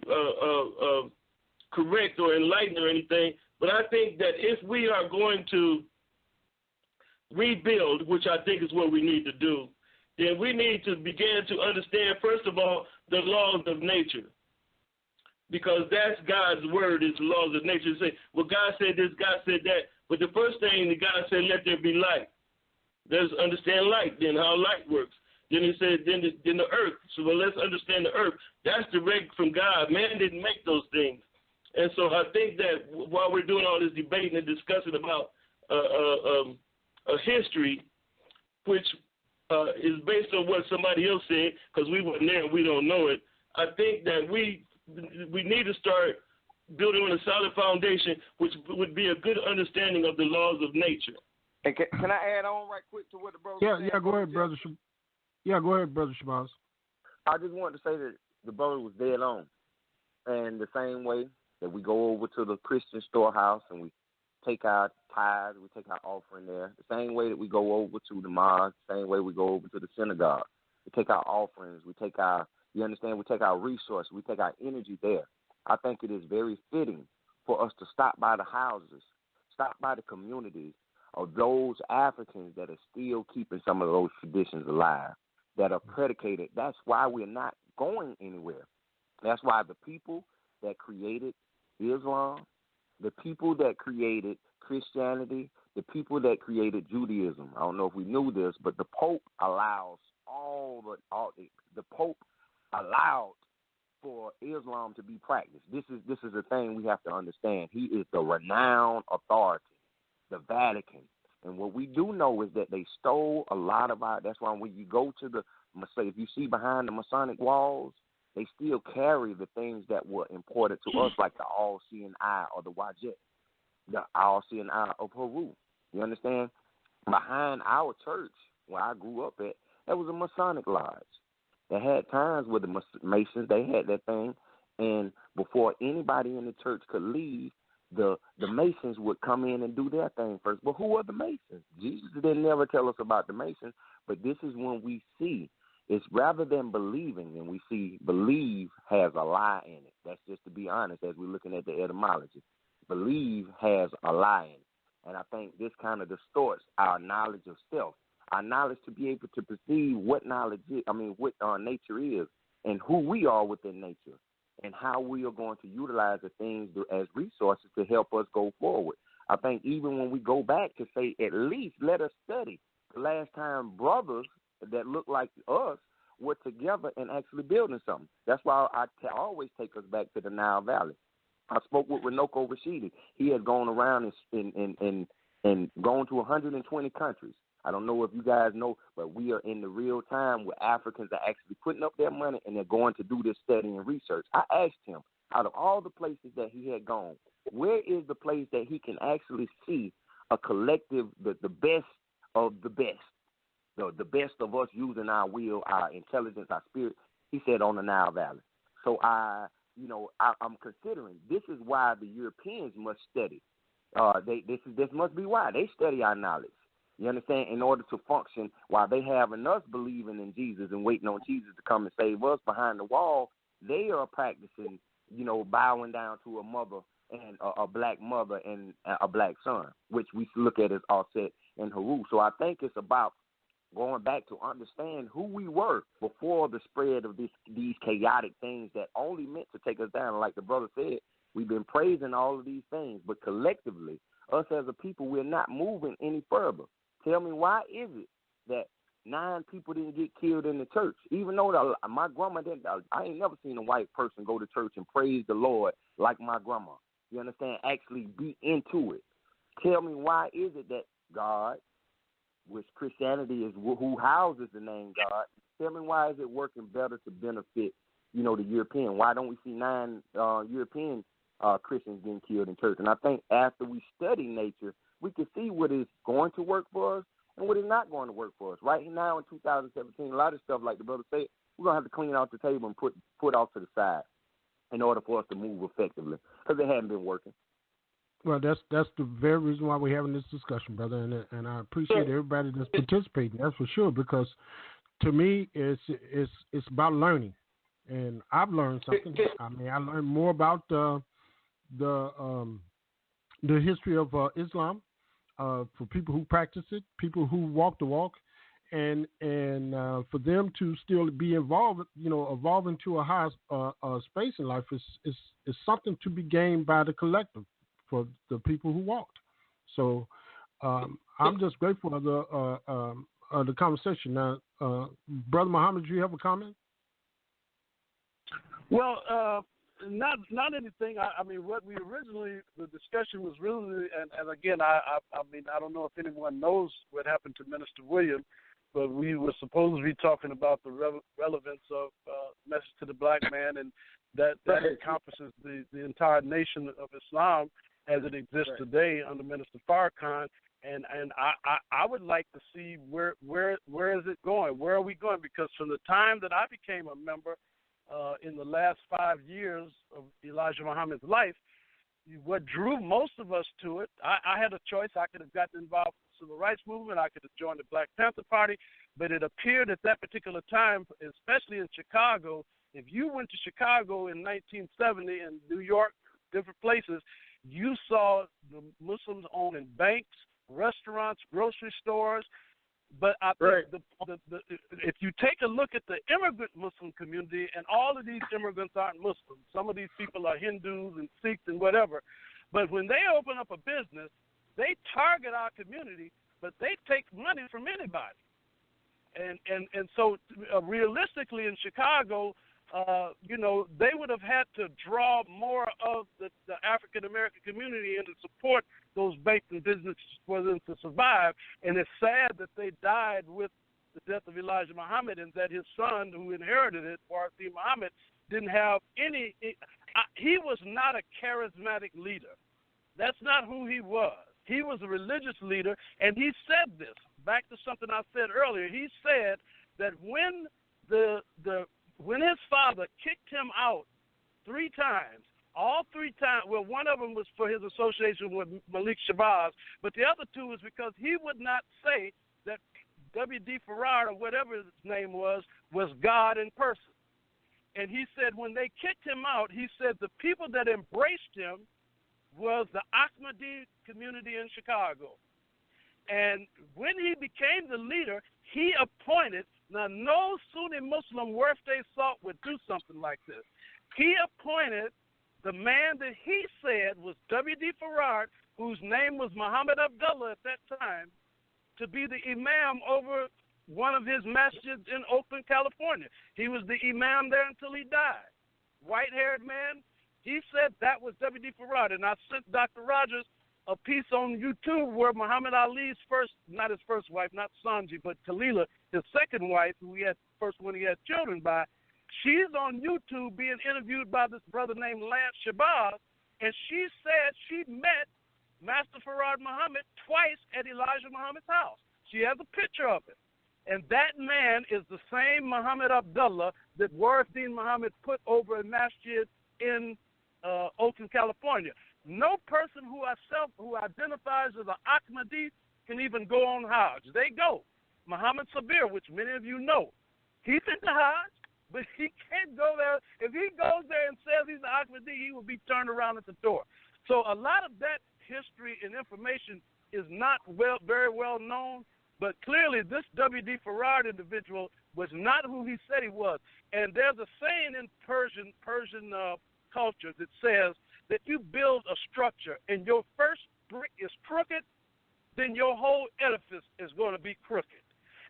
correct or enlightened or anything, but I think that if we are going to rebuild, which I think is what we need to do, then we need to begin to understand, first of all, the laws of nature. Because that's God's word, is the laws of nature. Say, well, God said this, God said that. But the first thing that God said, let there be light. Let's understand light, then how light works. Then he said, then the earth. So well, let's understand the earth. That's direct from God. Man didn't make those things. And so I think that while we're doing all this debating and discussing about a history, which is based on what somebody else said, because we weren't there and we don't know it, I think that we need to start building on a solid foundation, which would be a good understanding of the laws of nature. And can I add on right quick to what the brother was saying? Yeah, go ahead, brother. Go ahead, brother Shabazz. I just wanted to say that the brother was dead on. And the same way that we go over to the Christian storehouse and we take our tithes, we take our offering there, the same way that we go over to the mosque, the same way we go over to the synagogue. We take our offerings, we take our resources, we take our energy there. I think it is very fitting for us to stop by the houses, stop by the communities of those Africans that are still keeping some of those traditions alive, that are predicated. That's why we're not going anywhere. That's why the people that created Islam, the people that created Christianity, the people that created Judaism, I don't know if we knew this, but the Pope allows the Pope allowed for Islam to be practiced. This is a thing we have to understand. He is the renowned authority, the Vatican. And what we do know is that they stole a lot of our, that's why when you go to if you see behind the Masonic walls, they still carry the things that were important to us, like the all-seeing eye or the Wajet, the all-seeing eye of Haru. You understand? Behind our church, where I grew up at, there was a Masonic lodge. They had times with the Masons, they had that thing, and before anybody in the church could leave, the Masons would come in and do their thing first. But who are the Masons? Jesus didn't never tell us about the Masons, but this is when we see. It's rather than believing, and we see believe has a lie in it. That's just to be honest as we're looking at the etymology. Believe has a lie in it. And I think this kind of distorts our knowledge of self, our knowledge to be able to perceive what knowledge is, what our nature is, and who we are within nature, and how we are going to utilize the things as resources to help us go forward. I think even when we go back to say, at least let us study the last time brothers that look like us were together and actually building something. That's why I always take us back to the Nile Valley. I spoke with Runoko Rashidi. He had gone around and gone to 120 countries. I don't know if you guys know, but we are in the real time where Africans are actually putting up their money and they're going to do this study and research. I asked him, out of all the places that he had gone, where is the place that he can actually see a collective, the best of the best? The best of us using our will, our intelligence, our spirit, he said on the Nile Valley. So I'm considering this is why the Europeans must study. This must be why they study our knowledge. You understand? In order to function, while they having us believing in Jesus and waiting on Jesus to come and save us behind the wall, they are practicing, bowing down to a mother and a black mother and a black son, which we look at as Aset and Haru. So I think it's about going back to understand who we were before the spread of these chaotic things that only meant to take us down. Like the brother said, we've been praising all of these things, but collectively, us as a people, we're not moving any further. Tell me, why is it that 9 people didn't get killed in the church? Even though my grandma didn't, I ain't never seen a white person go to church and praise the Lord like my grandma. You understand? Actually be into it. Tell me, why is it that God, which Christianity is who houses the name God, tell me why is it working better to benefit, the European? Why don't we see 9 European Christians getting killed in church? And I think after we study nature, we can see what is going to work for us and what is not going to work for us. Right now in 2017, a lot of stuff, like the brother said, we're going to have to clean out the table and put off to the side in order for us to move effectively, because it hadn't been working. Well, that's the very reason why we're having this discussion, brother, and I appreciate everybody that's participating. That's for sure, because to me, it's about learning, and I've learned something. I learned more about the history of Islam for people who practice it, people who walk the walk, and for them to still be involved, evolving to a higher space in life is something to be gained by the collective. For the people who walked. So I'm just grateful for the conversation. Now, Brother Muhammad, do you have a comment? Well, not anything. What we originally, the discussion was really, and again, I don't know if anyone knows what happened to Minister William, but we were supposed to be talking about the relevance of Message to the Black Man, and that encompasses the entire nation of Islam as it exists today under Minister Farrakhan. And I would like to see where is it going? Where are we going? Because from the time that I became a member in the last 5 years of Elijah Muhammad's life, what drew most of us to it, I had a choice. I could have gotten involved with the Civil Rights Movement. I could have joined the Black Panther Party. But it appeared at that particular time, especially in Chicago, if you went to Chicago in 1970 and New York, different places, you saw the Muslims owning banks, restaurants, grocery stores. But I think if you take a look at the immigrant Muslim community, and all of these immigrants aren't Muslims. Some of these people are Hindus and Sikhs and whatever. But when they open up a business, they target our community, but they take money from anybody. And so realistically in Chicago, they would have had to draw more of the African-American community in to support those banks and businesses for them to survive. And it's sad that they died with the death of Elijah Muhammad, and that his son, who inherited it, Warithin Muhammad, didn't have any. He was not a charismatic leader. That's not who he was. He was a religious leader, and he said this. Back to something I said earlier. He said that when his father kicked him out 3 times, all 3 times, well, one of them was for his association with Malik Shabazz, but the other 2 was because he would not say that W.D. Farrar, or whatever his name was God in person. And he said when they kicked him out, he said the people that embraced him was the Ahmadi community in Chicago. And when he became the leader, he appointed, now no Sunni Muslim worth their salt would do something like this. He appointed the man that he said was W.D. Farrar, whose name was Muhammad Abdullah at that time, to be the imam over one of his masjids in Oakland, California. He was the imam there until he died. White-haired man. He said that was W.D. Farrar. And I sent Dr. Rogers a piece on YouTube where Muhammad Ali's not his first wife, not Sanji, but Kalila, his second wife, who he had first one he had children by, she's on YouTube being interviewed by this brother named Lance Shabazz, and she said she met Master Farrar Muhammad twice at Elijah Muhammad's house. She has a picture of it. And that man is the same Muhammad Abdullah that Warithin Muhammad put over a masjid in Oakland, California. No person who identifies as an Ahmadi can even go on Hajj. They go. Muhammad Sabir, which many of you know, he's in the Hajj, but he can't go there. If he goes there and says he's an Ahmadi, he will be turned around at the door. So a lot of that history and information is not very well known, but clearly this W.D. Farrar individual was not who he said he was. And there's a saying in Persian culture that says that you build a structure and your first brick is crooked, then your whole edifice is going to be crooked.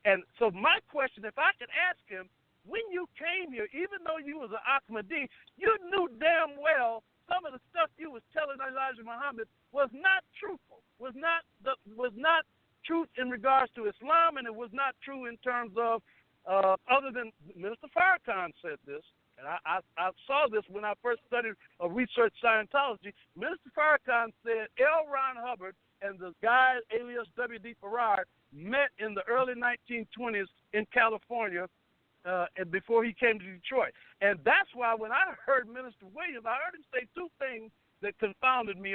And so my question, if I could ask him, when you came here, even though you was an Ahmadi, you knew damn well some of the stuff you was telling Elijah Muhammad was not truthful, was not truth in regards to Islam, and it was not true in terms of other than Minister Farrakhan said this. And I saw this when I first studied or researched Scientology. Minister Farrakhan said L. Ron Hubbard and the guy alias W.D. Farrar met in the early 1920s in California and before he came to Detroit. And that's why when I heard Minister Williams, I heard him say 2 things that confounded me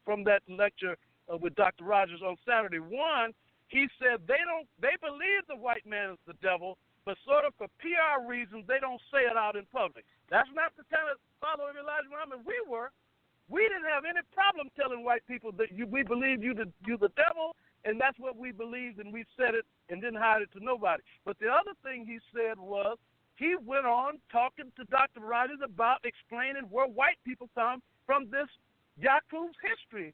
from that lecture with Dr. Rogers on Saturday. One, he said they believe the white man is the devil, but sort of for PR reasons, they don't say it out in public. That's not the kind of follower of Elijah Muhammad we were. We didn't have any problem telling white people that we believe you the devil, and that's what we believed, and we said it and didn't hide it to nobody. But the other thing he said was he went on talking to Dr. Rogers about explaining where white people come from this Yaqub's history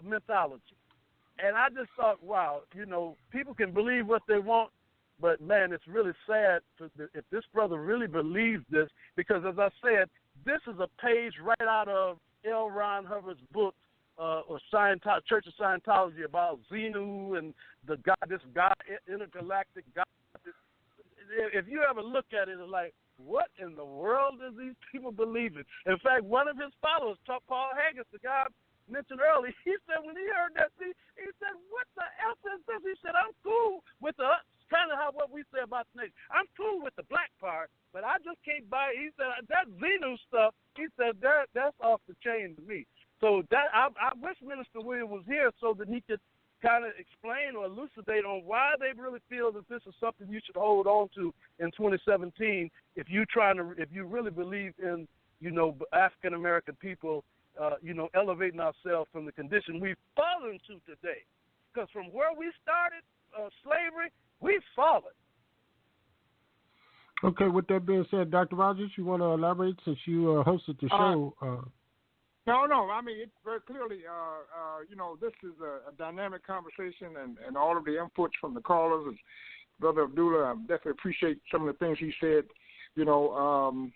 mythology. And I just thought, wow, people can believe what they want, but, man, it's really sad if this brother really believes this, because, as I said, this is a page right out of L. Ron Hubbard's book, or Church of Scientology about Xenu and this God, intergalactic God. If you ever look at it, it's like, what in the world is these people believing? In fact, one of his followers, Paul Haggis, the guy I mentioned earlier, he said when he heard that, he said, what the F is this? He said, I'm cool with kind of what we say about snakes. I'm cool with the black part, but I just can't buy it. He said, that Xenu stuff, he said, that's off the chain to me. So I wish Minister Williams was here so that he could kind of explain or elucidate on why they really feel that this is something you should hold on to in 2017 if you really believe in, African American people, elevating ourselves from the condition we've fallen to today. Because from where we started, slavery, we've fallen. Okay, with that being said, Dr. Rogers, you want to elaborate since you hosted the show? No. I mean, it's very clearly, this is a dynamic conversation, and all of the inputs from the callers. And Brother Abdullah, I definitely appreciate some of the things he said. And all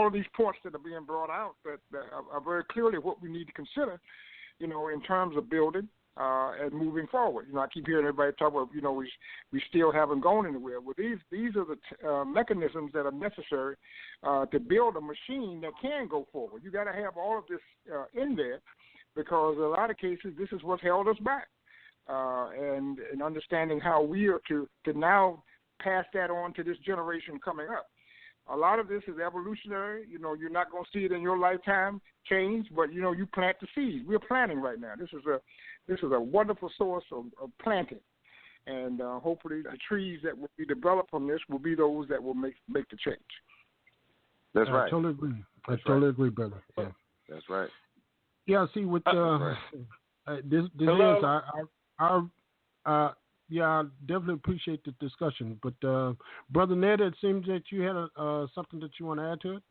of these points that are being brought out that are very clearly what we need to consider, in terms of building and moving forward. I keep hearing everybody talk about, we still haven't gone anywhere. Well, these are the mechanisms that are necessary to build a machine that can go forward. You got to have all of this in there, because in a lot of cases this is what's held us back. And understanding how we are to now pass that on to this generation coming up. A lot of this is evolutionary. You're not going to see it in your lifetime change, but you plant the seeds. We're planting right now. This is a wonderful source of planting, and hopefully the trees that will be developed from this will be those that will make the change. That's right. I totally agree. I totally agree, brother. Yeah. That's right. Yeah. See, with this is our I definitely appreciate the discussion. But Brother Ned, it seems that you had something that you want to add to it.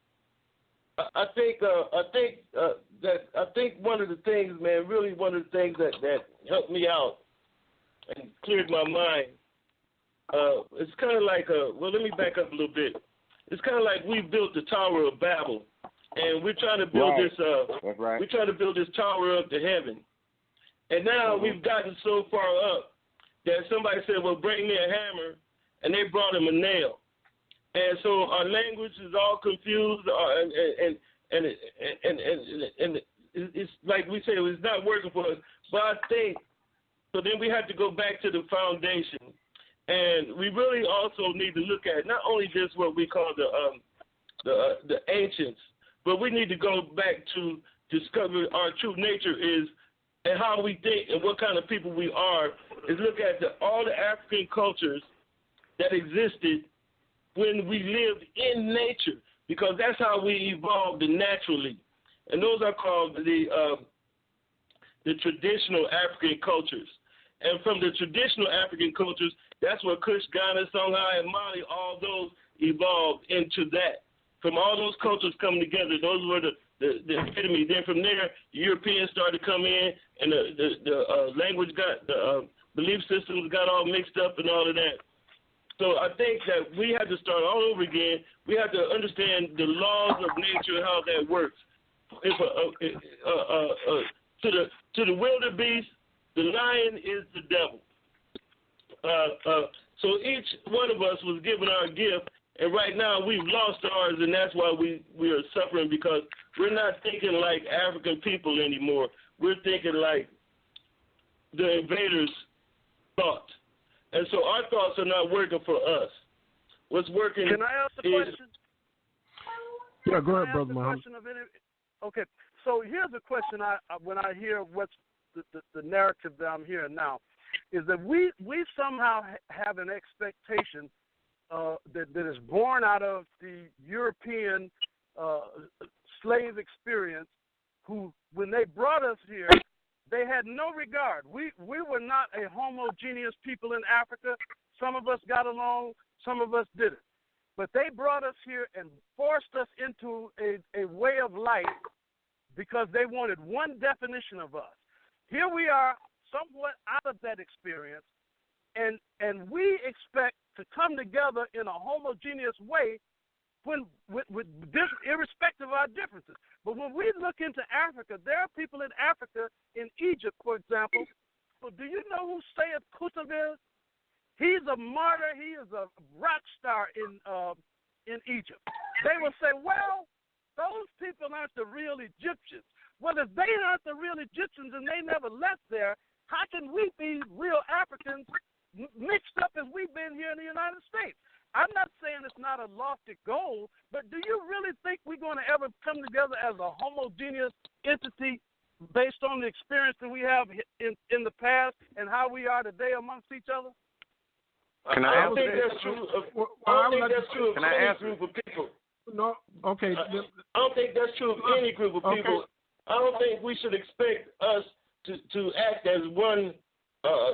I think one of the things, man, really one of the things that helped me out and cleared my mind. It's kind of like let me back up a little bit. It's kind of like we built the Tower of Babel, and we're trying to build this. That's right. We're trying to build this tower up to heaven, and now we've gotten so far up that somebody said, well, bring me a hammer, and they brought him a nail. And so our language is all confused, and it's like we say, it's not working for us. But I think, so then we have to go back to the foundation. And we really also need to look at not only just what we call the ancients, but we need to go back to discover our true nature is, and how we think and what kind of people we are, is look at all the African cultures that existed when we lived in nature, because that's how we evolved naturally. And those are called the traditional African cultures. And from the traditional African cultures, that's where Kush, Ghana, Songhai, and Mali, all those evolved into that. From all those cultures coming together, those were the epitome. Then from there, the Europeans started to come in, and the language the belief systems got all mixed up and all of that. So I think that we have to start all over again. We have to understand the laws of nature and how that works. If to the wildebeest, the lion is the devil. So each one of us was given our gift, and right now we've lost ours, and that's why we are suffering, because we're not thinking like African people anymore. We're thinking like the invaders thought. And so our thoughts are not working for us. What's working? Can I ask a question? Yeah, go ahead, Brother Muhammad. Okay, so here's a question when I hear what's the narrative that I'm hearing now, is that we somehow have an expectation that is born out of the European slave experience, who, when they brought us here, they had no regard. We were not a homogeneous people in Africa. Some of us got along, some of us didn't. But they brought us here and forced us into a way of life because they wanted one definition of us. Here we are, somewhat out of that experience, and we expect to come together in a homogeneous way with irrespective of our differences. But when we look into Africa, there are people in Africa, in Egypt, for example. But do you know who Sayed Qutb is? He's a martyr. He is a rock star in Egypt. They will say, well, those people aren't the real Egyptians. Well, if they aren't the real Egyptians and they never left there, how can we be real Africans mixed up as we've been here in the United States? I'm not saying it's not a lofty goal, but do you really think we're going to ever come together as a homogeneous entity based on the experience that we have in the past and how we are today amongst each other? I don't think that's true. I don't think that's true of any group of people. No, okay. I don't think that's true of any group of people. I don't think we should expect us to act as one,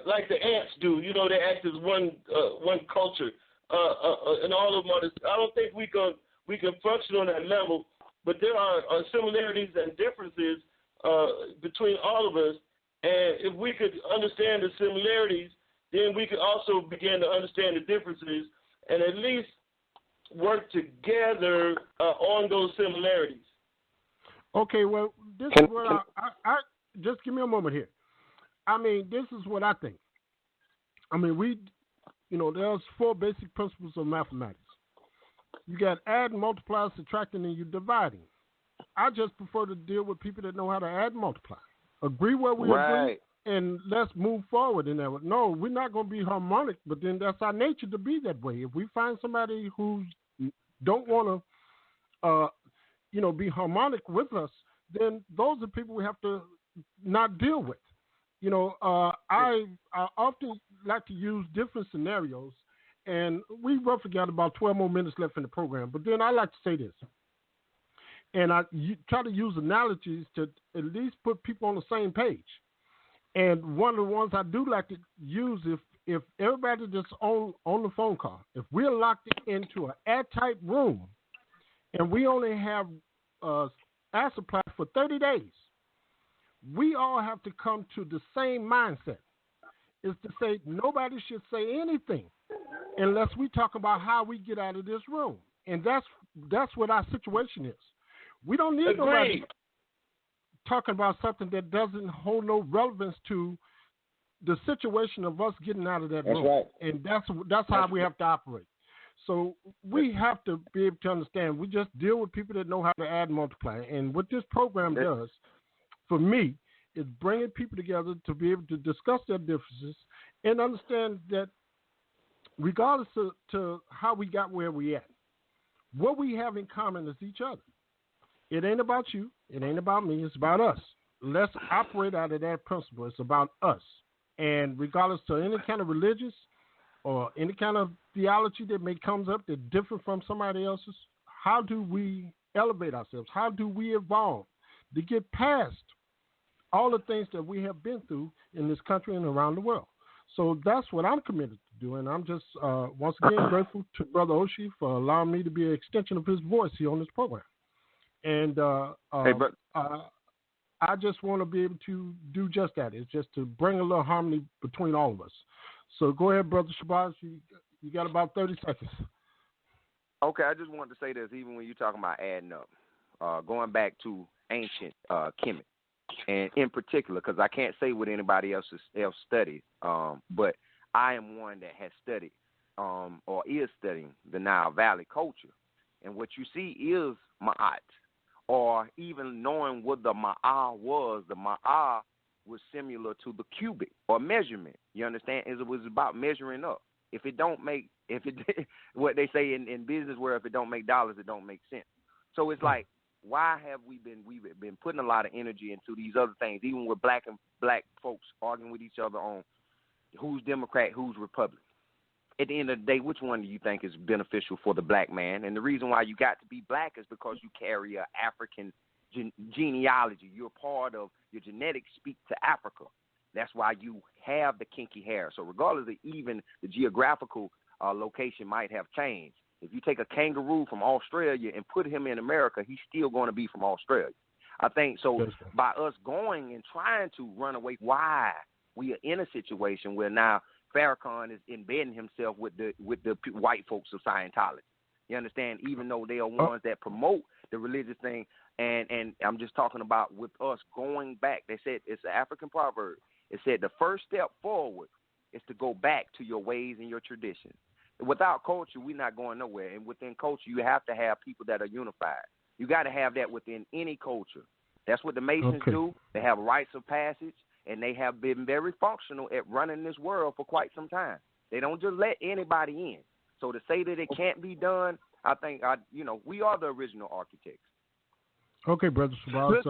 like the ants do. You know, they act as one culture, and all of them are. I don't think we can function on that level. But there are similarities and differences between all of us. And if we could understand the similarities, then we could also begin to understand the differences, and at least work together on those similarities. Okay, well, this is what I just give me a moment here. I mean, this is what I think. I mean, there's 4 basic principles of mathematics. You got add, multiply, subtracting, and you dividing. I just prefer to deal with people that know how to add and multiply. Agree where we agree, and let's move forward in that. No, we're not going to be harmonic, but then that's our nature to be that way. If we find somebody who don't want to, be harmonic with us, then those are people we have to not deal with. I often like to use different scenarios, and we roughly got about 12 more minutes left in the program. But then I like to say this, and I try to use analogies to at least put people on the same page. And one of the ones I do like to use, if everybody just on the phone call, if we're locked into an airtight room and we only have air supply for 30 days, we all have to come to the same mindset, is to say nobody should say anything unless we talk about how we get out of this room. And that's what our situation is. We don't need nobody talking about something that doesn't hold no relevance to the situation of us getting out of that room. Right. And that's how we have to operate. So we have to be able to understand. We just deal with people that know how to add and multiply. And what this program does, for me, is bringing people together to be able to discuss their differences and understand that regardless to how we got where we at, what we have in common is each other. It ain't about you. It ain't about me. It's about us. Let's operate out of that principle. It's about us. And regardless to any kind of religious or any kind of theology that may comes up that's different from somebody else's, how do we elevate ourselves? How do we evolve to get past all the things that we have been through in this country and around the world? So that's what I'm committed to do. And I'm just, once again, grateful to Brother Oshie for allowing me to be an extension of his voice here on this program. And I just want to be able to do just that. It's just to bring a little harmony between all of us. So go ahead, Brother Shabazz. You got about 30 seconds. Okay, I just wanted to say this, even when you're talking about adding up, going back to ancient Kemet, and in particular, because I can't say what anybody else studied, but I am one that has studied or is studying the Nile Valley culture. And what you see is Ma'at, or even knowing what the Ma'ah was. The Ma'ah was similar to the cubic or measurement. You understand? It was about measuring up. What they say in business, where if it don't make dollars, it don't make sense. So it's like, why have we've been putting a lot of energy into these other things, even with black folks arguing with each other on who's Democrat, who's Republican. At the end of the day, which one do you think is beneficial for the black man? And the reason why you got to be black is because you carry an African genealogy. You're part of, your genetics speak to Africa. That's why you have the kinky hair. So regardless of even the geographical location might have changed, if you take a kangaroo from Australia and put him in America, he's still going to be from Australia. I think so. By us going and trying to run away, why we are in a situation where now Farrakhan is embedding himself with the white folks of Scientology. You understand? Even though they are ones that promote the religious thing, And I'm just talking about with us going back. They said it's an African proverb. It said the first step forward is to go back to your ways and your traditions. Without culture, we're not going nowhere. And within culture, you have to have people that are unified. You got to have that within any culture. That's what the Masons do. They have rites of passage, and they have been very functional at running this world for quite some time. They don't just let anybody in. So to say that it can't be done, I think, we are the original architects. Okay, Brother Shabazz.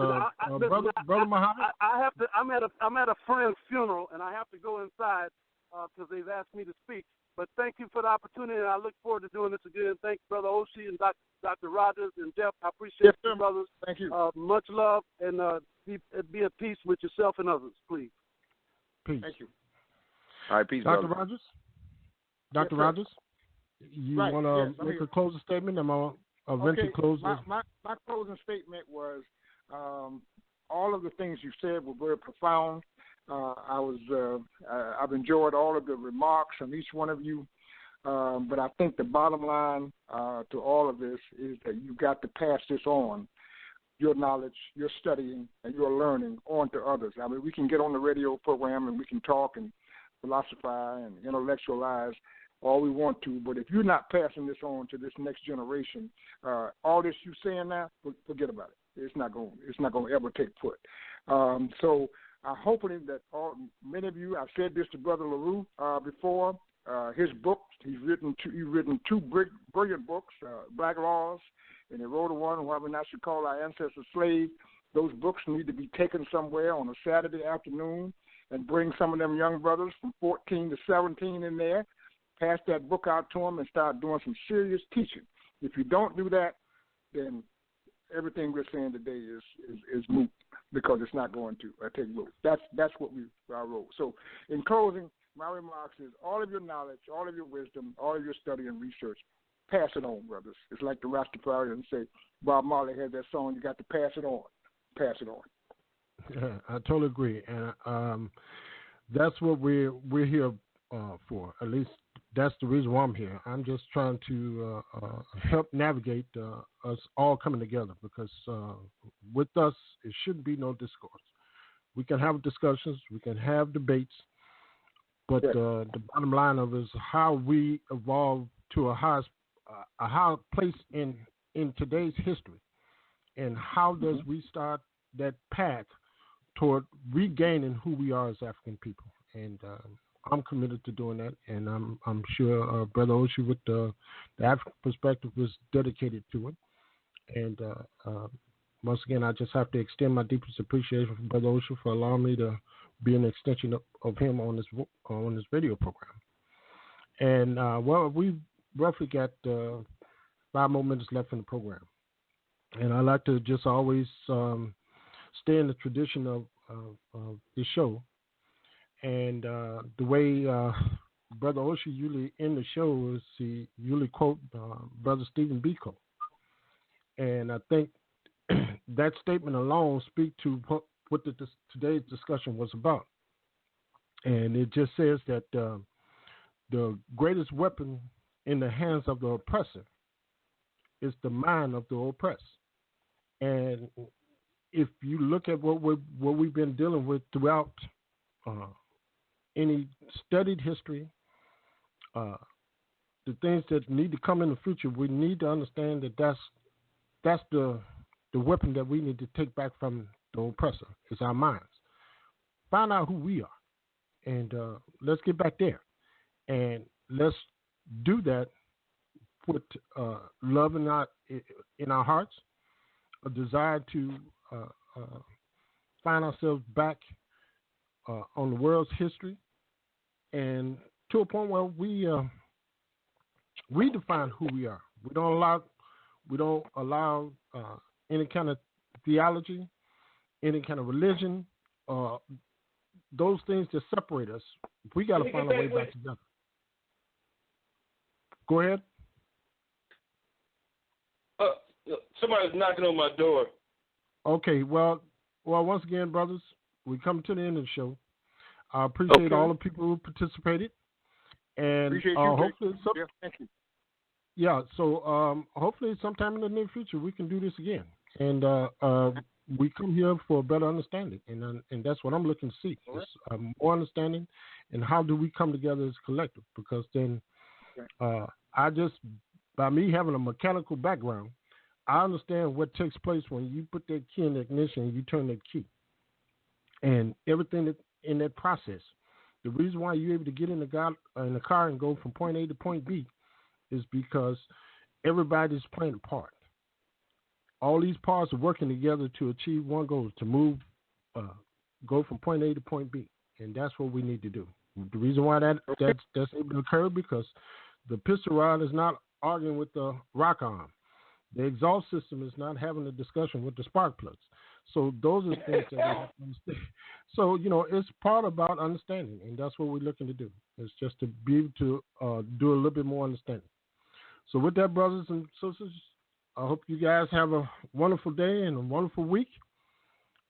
Brother Muhammad. I'm at a friend's funeral, and I have to go inside because they've asked me to speak. But thank you for the opportunity, and I look forward to doing this again. Thanks, Brother Oshie and Dr. Rogers and Jeff. I appreciate you, brothers. Thank you. Much love, and be at peace with yourself and others, please. Peace. Thank you. All right, peace, Dr. brother. Rogers? Dr. Rogers? You want to make a closing statement? I'm going to eventually close this. My closing statement was all of the things you said were very profound. I've enjoyed all of the remarks from each one of you, but I think the bottom line to all of this is that you've got to pass this on, your knowledge, your studying, and your learning on to others. I mean, we can get on the radio program and we can talk and philosophize and intellectualize all we want to, but if you're not passing this on to this next generation, all this you're saying now, forget about it. It's not going to ever take foot. So I'm hoping that many of you, I've said this to Brother LaRue before, his books, he's written two brilliant books, Black Laws, and he wrote one, what we now should call Our Ancestors' Slaves. Those books need to be taken somewhere on a Saturday afternoon and bring some of them young brothers from 14 to 17 in there, pass that book out to them and start doing some serious teaching. If you don't do that, then everything we're saying today is moot because it's not going to take root. That's what I wrote. So in closing, my remarks is all of your knowledge, all of your wisdom, all of your study and research, pass it on, brothers. It's like the Rastafarians say, Bob Marley had that song, you got to pass it on. Pass it on. Yeah, I totally agree. And that's what we're here for. At least that's the reason why I'm here. I'm just trying to help navigate us all coming together because with us, it shouldn't be no discourse. We can have discussions, we can have debates, but the bottom line of it is how we evolve to a higher place in today's history, and how does we start that path toward regaining who we are as African people. And I'm committed to doing that, and I'm sure Brother Oshie with the African perspective is dedicated to it. And once again, I just have to extend my deepest appreciation for Brother Oshie for allowing me to be an extension of him on this radio program. And we roughly got 5 more minutes left in the program, and I like to just always stay in the tradition of this show. And the way Brother Oshie usually end the show is he usually quote Brother Stephen Biko. And I think that statement alone speaks to what today's discussion was about. And it just says that the greatest weapon in the hands of the oppressor is the mind of the oppressed. And if you look at what we've been dealing with throughout any studied history, the things that need to come in the future, we need to understand that that's the weapon that we need to take back from the oppressor. It's our minds. Find out who we are, and let's get back there, and let's do that with love in our hearts, a desire to find ourselves back on the world's history, and to a point where we define who we are. We don't allow any kind of theology, any kind of religion, those things that separate us. We got to find our way back together. Go ahead. Somebody's knocking on my door. Okay, well, once again, brothers, we come to the end of the show. I appreciate all the people who participated, and appreciate you, hopefully, thank you. Yeah, so hopefully, sometime in the near future, we can do this again. and we come here for a better understanding, and that's what I'm looking to see. Is, more understanding, and how do we come together as a collective? Because then, I just, by me having a mechanical background, I understand what takes place when you put that key in the ignition and you turn that key, and everything that in that process. The reason why you're able to get in the car and go from point A to point B is because everybody's playing a part. All these parts are working together to achieve one goal, to move, go from point A to point B, and that's what we need to do. The reason why that's able to occur because the pistol rod is not arguing with the rock arm. The exhaust system is not having a discussion with the spark plugs. So those are things that we have to understand. So, it's part about understanding, and that's what we're looking to do. It's just to be able to do a little bit more understanding. So with that, brothers and sisters, I hope you guys have a wonderful day and a wonderful week.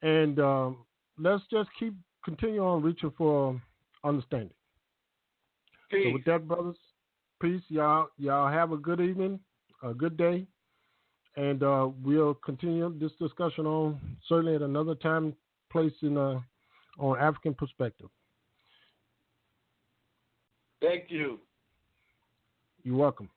And let's just continue on reaching for understanding. Peace. So with that, brothers, peace. Y'all have a good evening, a good day. And we'll continue this discussion on certainly at another time, place on African Perspective. Thank you. You're welcome.